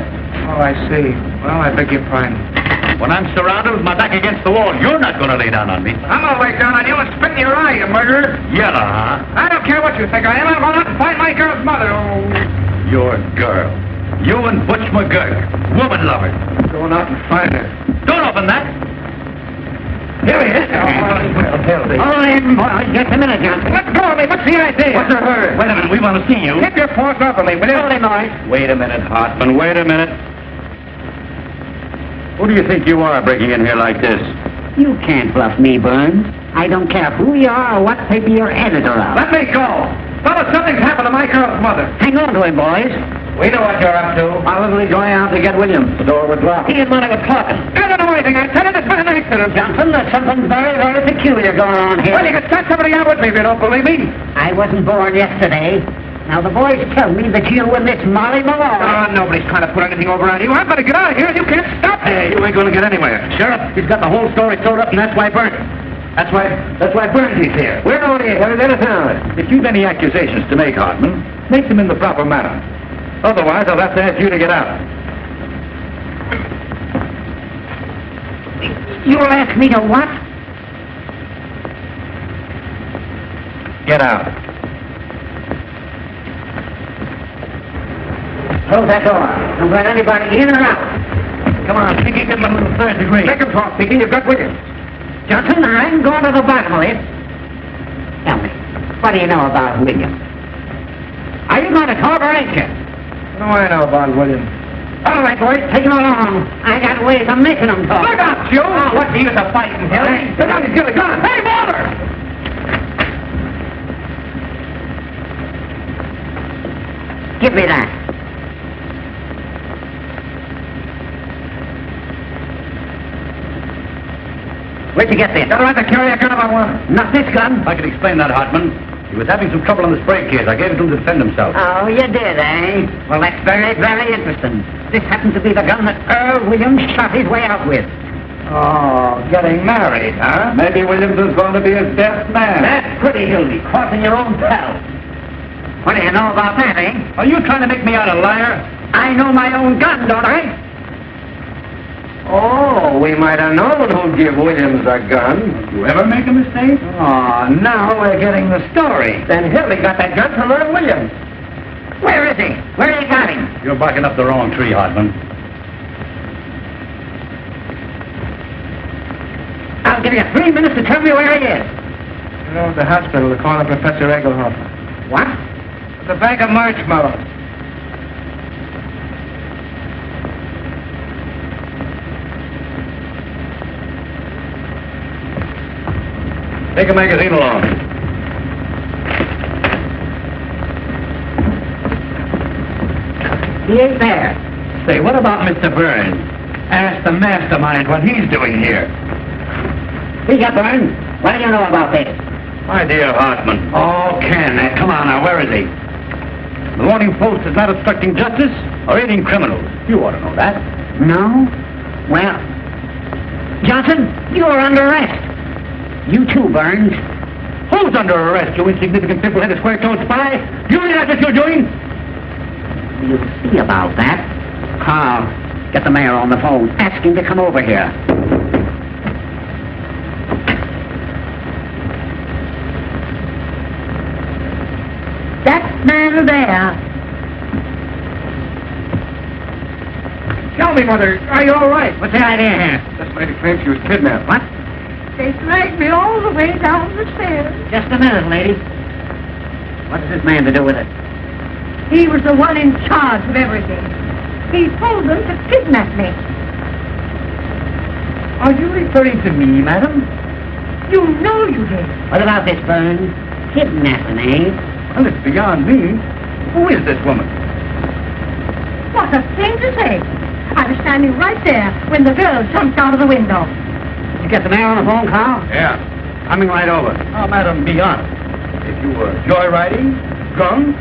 Oh, I see. Well, I beg your pardon. When I'm surrounded with my back against the wall, you're not going to lay down on me. I'm going to lay down on you and spit in your eye, you murderer. Yella, huh? I don't care what you think I am. I'm going out and find my girl's mother. Oh. Your girl. You and Butch McGurk. Woman lover. Going out and find her. Don't open that. Here he is. All right, boy, just a minute, Johnson. Let go of me. What's the idea? What's the hurry? Wait a minute. We want to see you. Keep your paws off of me, will you? Hold him, boys. Wait a minute, Hartman. Wait a minute. Who do you think you are breaking in here like this? You can't bluff me, Burns. I don't care who you are or what paper you're editor of. Let me go. Fellas, something's happened to my girl's mother. Hang on to him, boys. We know what you're up to. Probably going out to get Williams. The door was locked. He and Monty were talking. I don't know anything. I tell you, there's been an accident. Johnson, there's something very, very peculiar going on here. Well, you can start somebody out with me if you don't believe me. I wasn't born yesterday. Now, the boys tell me that you and this Molly Malone... Oh, nobody's trying to put anything over on you. I'm going to get out of here. You can't stop me. Hey, you ain't going to get anywhere. Sheriff, he's got the whole story sewed up, and that's why Burns... That's why Burnsy's here. We're not here. We're in town. If you've any accusations to make, Hartman, make them in the proper manner. Otherwise, I'll have to ask you to get out. You'll ask me to what? Get out. Close that door. Don't let anybody in or out. Come on, Pinky, give him a little third degree. Take him talk, Pinky. You've got Williams. Johnson, I'm going to the bottom of it. Tell me, what do you know about Williams? Are you going to talk or ain't you? What do I know about Williams? All right, boys, take him along. I got ways of making them talk. Look out, Joe! Oh, what's the use of fighting, Hilly? Look out, he's got a gun. Hey, Balder! Give me that. Where'd you get this? Don't have to carry a gun if I want. Not this gun. I can explain that, Hartman. He was having some trouble on the spray case. I gave it to him to defend himself. Oh, you did, eh? Well, that's very, very interesting. This happens to be the gun that Earl Williams shot his way out with. Oh, getting married, huh? Maybe Williams is going to be his best man. That's pretty, Hildy. Caught in your own pal. What do you know about that, eh? Are you trying to make me out a liar? I know my own gun, don't I? Oh, we might have known who'd give Williams a gun. You ever make a mistake? Oh, now we're getting the story. Then Hildy got that gun from Earl Williams. Where is he? Where you got him? You're barking up the wrong tree, Hartman. I'll give you 3 minutes to tell me where he is. You know, at the hospital, they're calling Professor Egelhofer. What? At the Bank of Marshmallows. Take a magazine along. He ain't there. Say, what about Mr. Burns? Ask the mastermind what he's doing here. He got Burns. What do you know about this? My dear Hartman. Oh, Ken, come on now, where is he? The Morning Post is not obstructing justice or aiding criminals. You ought to know that. No? Well, Johnson, you're under arrest. You too, Burns. Who's under arrest, you insignificant, simple-headed, square-toed spy? You realize what you're doing? You'll see about that. Carl, get the mayor on the phone. Ask him to come over here. That man there. Tell me, Mother, are you all right? What's the idea here? This lady claims she was kidnapped. What? They dragged me all the way down the stairs. Just a minute, lady. What has this man to do with it? He was the one in charge of everything. He told them to kidnap me. Are you referring to me, madam? You know you did. What about this, Burns? Kidnapping, eh? Well, it's beyond me. Who is this woman? What a thing to say. I was standing right there when the girl jumped out of the window. You get the mayor on the phone, Carl? Yeah, coming right over. Oh, madam, be honest. If you were joyriding, drunk,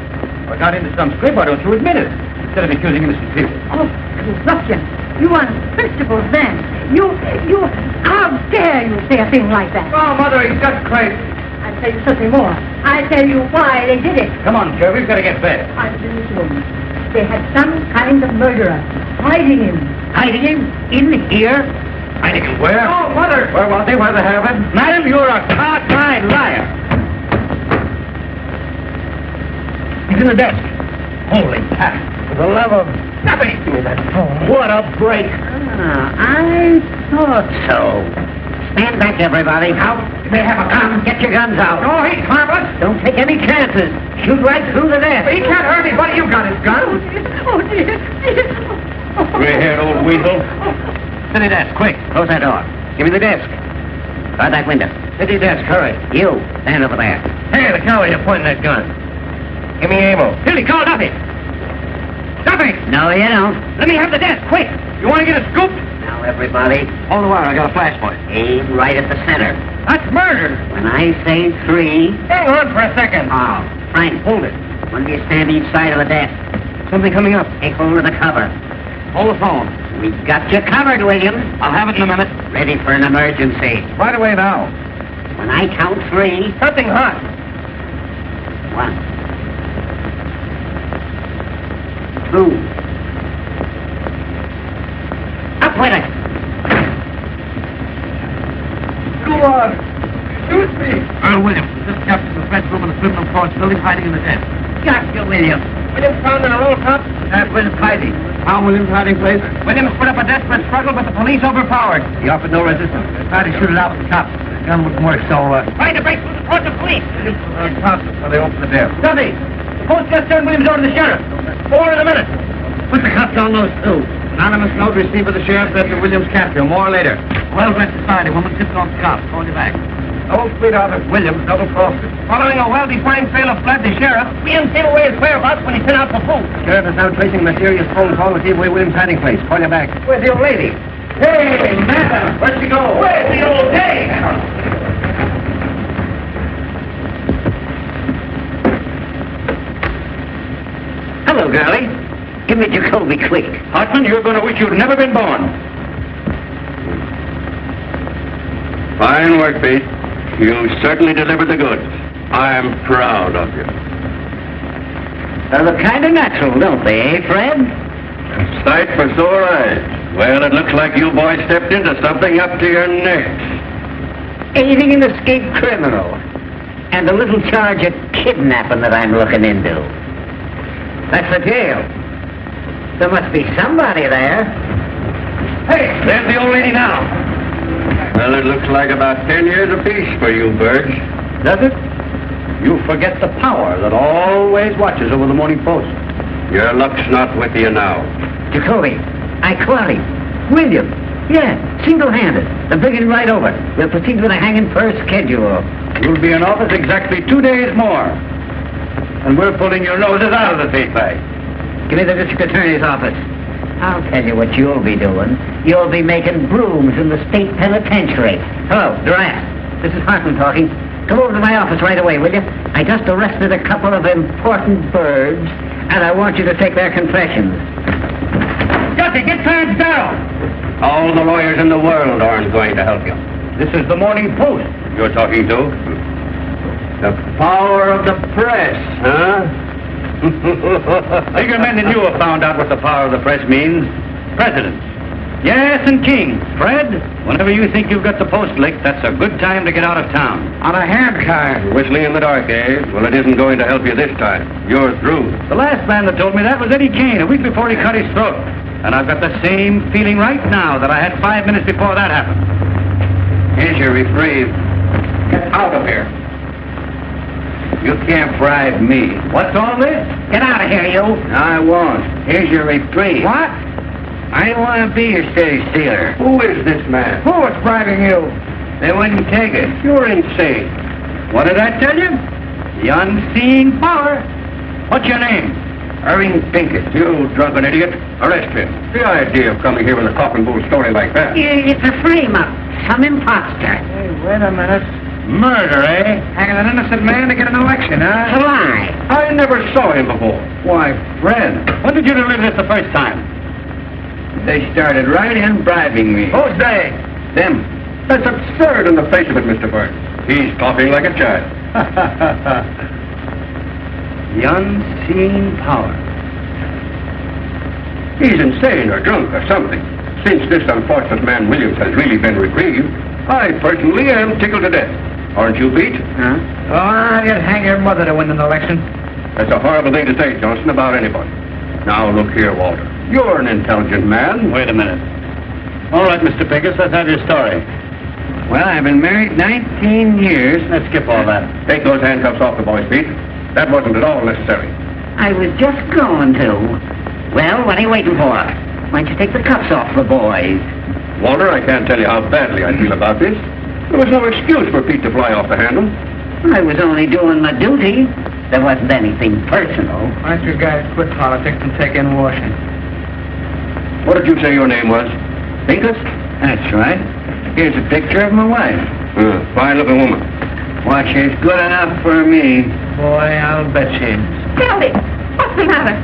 or got into some scrape, why don't you admit it? Instead of accusing innocent people. Oh, you ruffian. You unprincipled man. How dare you say a thing like that? Oh, Mother, he's just crazy. I'll tell you something more. I'll tell you why they did it. Come on, Kerr, we've got to get bed. I was in this room. They had some kind of murderer hiding him. Hiding him? In here? Hiding him where? Oh, Mother! Where was he? Where'd they have him? Madam, you're a cockeyed liar. He's in the desk. Holy cat. For the love of... Nothing. Give me that phone. What a break. I thought so. Stand back, everybody. Out. They have a gun. Get your guns out. Oh, he's harmless. Don't take any chances. Shoot right through the desk. He can't hurt me, buddy. You got his gun. Oh, dear. Gray-haired old weasel. City desk, quick. Close that door. Give me the desk. Guard that window. City desk, hurry. You, stand over there. Hey, the cow, you're pointing that gun. Give me ammo. Billy, call Duffy. Duffy! No, you don't. Let me have the desk, quick. You want to get a scoop? Now, everybody, Hold the wire, I got a flash point. aim right at the center. That's murder. When I say 3... Hang on for a second. Oh, Frank, Hold it. one of you stand each side of the desk. Something coming up. Take hold of the cover. Hold the phone. We've got you covered, Williams. I'll have it in a minute. Ready for an emergency. Right away now. When I count 3... Something hot. 1... 2... Up with it! Go on. Shoot me. Earl Williams, this captain of the French room in the criminal court building, hiding in the desk. Got you, Williams. Williams found in a roll top. That's Williams hiding. Found Williams hiding place. Williams put up a desperate struggle, but the police overpowered. He offered no resistance. They tried to shoot it out with the cops. The gun wouldn't work, so, Trying to break through the force of police. so they opened the door. Duffy, the post just turned Williams over to the sheriff. 4 in a minute. Put the cuffs on those two. Anonymous note received by the sheriff after Williams' capture. More later. Well-dressed society woman tipped off the cops. Called you back. Old sweetheart of Williams double-crossed it. Following a well-defined trail of blood, the sheriff began to take away his whereabouts when he sent out for food. Sheriff is now tracing a mysterious phone call to see away Williams' hiding place. Call you back. Where's the old lady? Hey, madam! Where'd she go? Where's the old lady? Hello, girlie. Give me Jacoby quick. Hartman, you're going to wish you'd never been born. Fine work, Pete. You certainly delivered the goods. I'm proud of you. They look kind of natural, don't they, eh, Fred? Sight for sore eyes. Well, it looks like you boys stepped into something up to your necks. Aiding an escaped criminal. And a little charge of kidnapping that I'm looking into. That's the jail. There must be somebody there. Hey, there's the old lady now. Well, it looks like about 10 years apiece for you, Birch. Does it? You forget the power that always watches over the Morning Post. Your luck's not with you now. Jacoby, I caught him. William. Yeah, single-handed. They're bringing him right over. We'll proceed with a hanging per schedule. You'll be in office exactly 2 days more. And we're pulling your noses out of the state bag. Give me the district attorney's office. I'll tell you what you'll be doing. You'll be making brooms in the state penitentiary. Hello, Durant. This is Hartman talking. Come over to my office right away, will you? I just arrested a couple of important birds, and I want you to take their confessions. Jesse, get Clarence Darrow. All the lawyers in the world aren't going to help you. This is the Morning Post. You're talking to? The power of the press, huh? Bigger men than you have found out what the power of the press means. Presidents. Yes, and kings. Fred, whenever you think you've got the post licked, that's a good time to get out of town. On a hand car. Whistling in the dark, eh? Well, it isn't going to help you this time. You're through. The last man that told me that was Eddie Kane a week before he cut his throat. And I've got the same feeling right now that I had 5 minutes before that happened. Here's your reprieve. Get out of here. You can't bribe me. What's all this? Get out of here, you. I won't. Here's your reprieve. What? I don't want to be your steady stealer. Who is this man? Who was bribing you? They wouldn't take it. You're insane. What did I tell you? The unseen power. What's your name? Irving Pinkett. You drunken idiot. Arrest him. The idea of coming here with a cock and bull story like that. It's a frame-up. Some imposter. Hey, wait a minute. Murder, eh? Hanging an innocent man to get an election, huh? It's a lie. I never saw him before. Why, Fred, When did you deliver this the first time? they started right in bribing me. Who's they? Them. That's absurd in the face of it, Mr. Burns. He's talking like a child. The unseen power. He's insane or drunk or something. Since this unfortunate man Williams has really been reprieved, I personally am tickled to death. Aren't you, Pete? Huh? Oh, you'd hang your mother to win an election. That's a horrible thing to say, Johnson, about anybody. Now, look here, Walter. You're an intelligent man. Wait a minute. All right, Mr. Pincus, let's have your story. Well, I've been married 19 years. Let's skip all that. Take those handcuffs off the boys, Pete. That wasn't at all necessary. I was just going to. Well, what are you waiting for? Why don't you take the cuffs off the boys? Walter, I can't tell you how badly I feel about this. There was no excuse for Pete to fly off the handle. I was only doing my duty. There wasn't anything personal. Why don't you guys quit politics and take in washing? What did you say your name was? Pincus? That's right. Here's a picture of my wife. Fine-looking woman. Why, she's good enough for me. Boy, I'll bet she is. Kelly, what's the matter?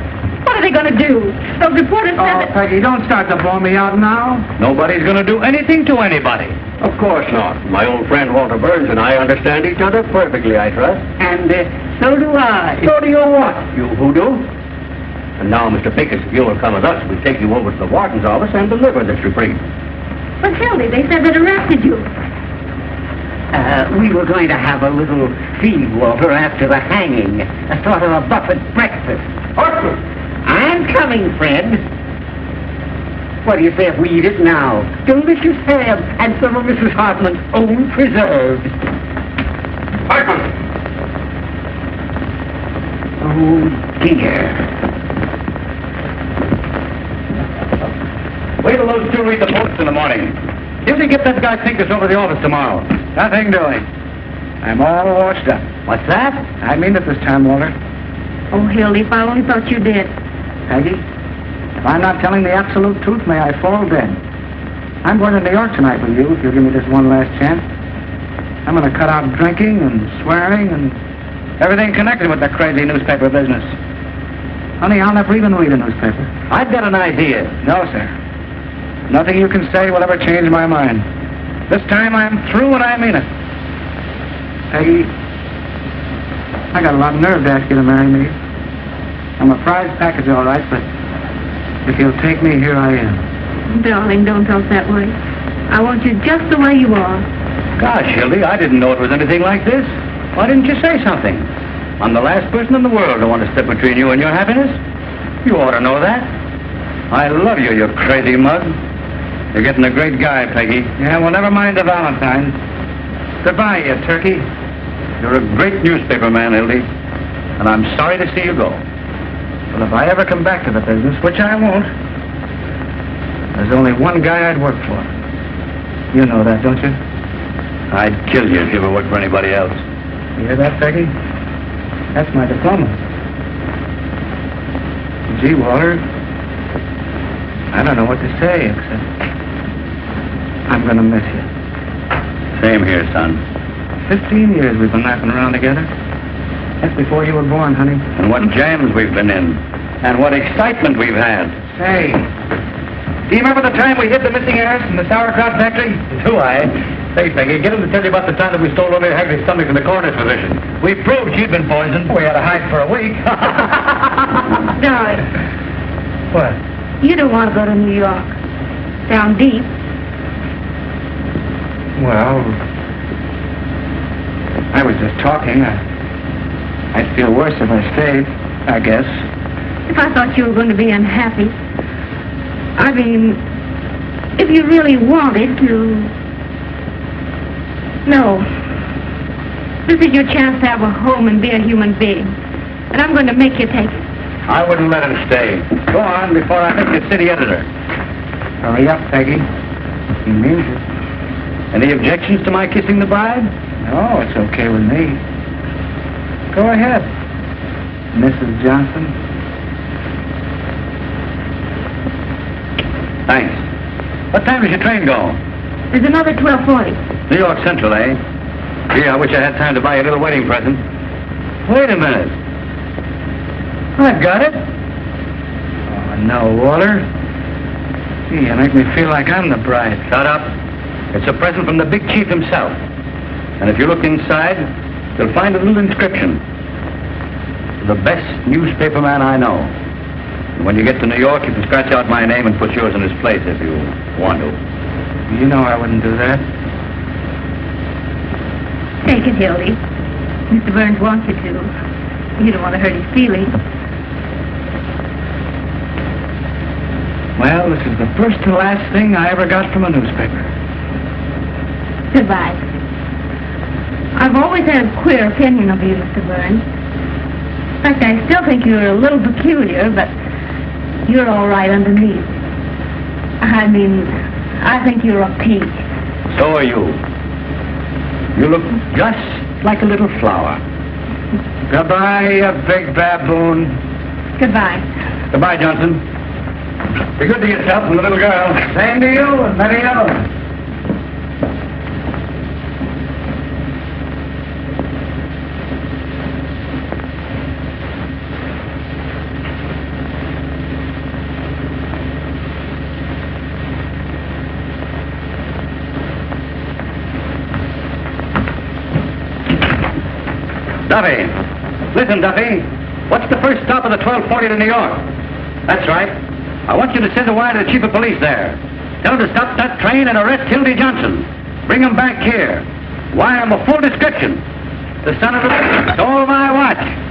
What are they going to do? Those reporters said Oh, that... Peggy, don't start to blow me out now. Nobody's going to do anything to anybody. Of course not. My old friend Walter Burns and I understand each other perfectly, I trust. And so do I. So do you what, you hoodoo? And now, Mr. Pincus, if you will come with us, we'll take you over to the warden's office and deliver this reprieve. But, Kelly, they said they'd arrested you. We were going to have a little feed, Walter, after the hanging. A sort of a buffet breakfast. Arthur! I'm coming, Fred. What do you say if we eat it now? Delicious ham and some of Mrs. Hartman's own preserves. Hartman! Oh, dear. Wait till those two read the Post in the morning. Usually get that guy Pincus over to the office tomorrow. Nothing doing. I'm all washed up. What's that? I mean it this time, Walter. Oh, Hildy, if I only thought you did. Peggy, if I'm not telling the absolute truth, may I fall dead. I'm going to New York tonight with you if you'll give me this one last chance. I'm going to cut out drinking and swearing and everything connected with that crazy newspaper business. Honey, I'll never even read a newspaper. I've got an idea. No, sir. Nothing you can say will ever change my mind. This time I'm through and I mean it. Peggy, I got a lot of nerve to ask you to marry me. I'm a prize package, all right, but if you'll take me, here I am. Darling, don't talk that way. I want you just the way you are. Gosh, Hildy, I didn't know it was anything like this. Why didn't you say something? I'm the last person in the world to want to step between you and your happiness. You ought to know that. I love you, you crazy mug. You're getting a great guy, Peggy. Yeah, well, never mind the Valentine. Goodbye, you turkey. You're a great newspaper man, Hildy, and I'm sorry to see you go. But if I ever come back to the business, which I won't, there's only one guy I'd work for. You know that, don't you? I'd kill you if you ever worked for anybody else. You hear that, Peggy? That's my diploma. Gee, Walter, I don't know what to say except I'm going to miss you. Same here, son. 15 years we've been laughing around together. That's before you were born, honey. And what jams we've been in. And what excitement we've had. Say, Do you remember the time we hid the missing heiress in the sauerkraut factory? Do I? Say, Peggy, get him to tell you about the time that we stole Ollie Hagley's stomach in the coroner's physician. We proved she'd been poisoned. We had to hide for a week. Darling, What? you don't want to go to New York. Down deep. Well, I was just talking. I'd feel worse if I stayed, I guess. If I thought you were going to be unhappy. I mean, if you really wanted to... No. This is your chance to have a home and be a human being. And I'm going to make you take it. I wouldn't let him stay. Go on before I make you city editor. Hurry up, Peggy. He means it. Any objections to my kissing the bride? No, it's okay with me. Go ahead, Mrs. Johnson. Thanks. What time does your train go? There's another 12:40. New York Central, eh? Gee, I wish I had time to buy you a little wedding present. Wait a minute. I've got it. Oh, no, Walter. Gee, you make me feel like I'm the bride. Shut up. It's a present from the big chief himself. And if you look inside, you'll find a little inscription. The best newspaper man I know. And when you get to New York, you can scratch out my name and put yours in his place if you want to. You know I wouldn't do that. Take it, Hildy. Mr. Burns wants you to. You don't want to hurt his feelings. Well, this is the first and last thing I ever got from a newspaper. Goodbye. I've always had a queer opinion of you, Mr. Burns. In fact, I still think you're a little peculiar, but you're all right underneath. I mean, I think you're a peach. So are you. You look just like a little flower. Goodbye, you big baboon. Goodbye. Goodbye, Johnson. Be good to yourself and the little girl. Same to you and many others. Duffy. Listen, Duffy. What's the first stop of the 12:40 to New York? That's right. I want you to send a wire to the chief of police there. Tell him to stop that train and arrest Hildy Johnson. Bring him back here. Wire him a full description. The son of a... Stole my watch.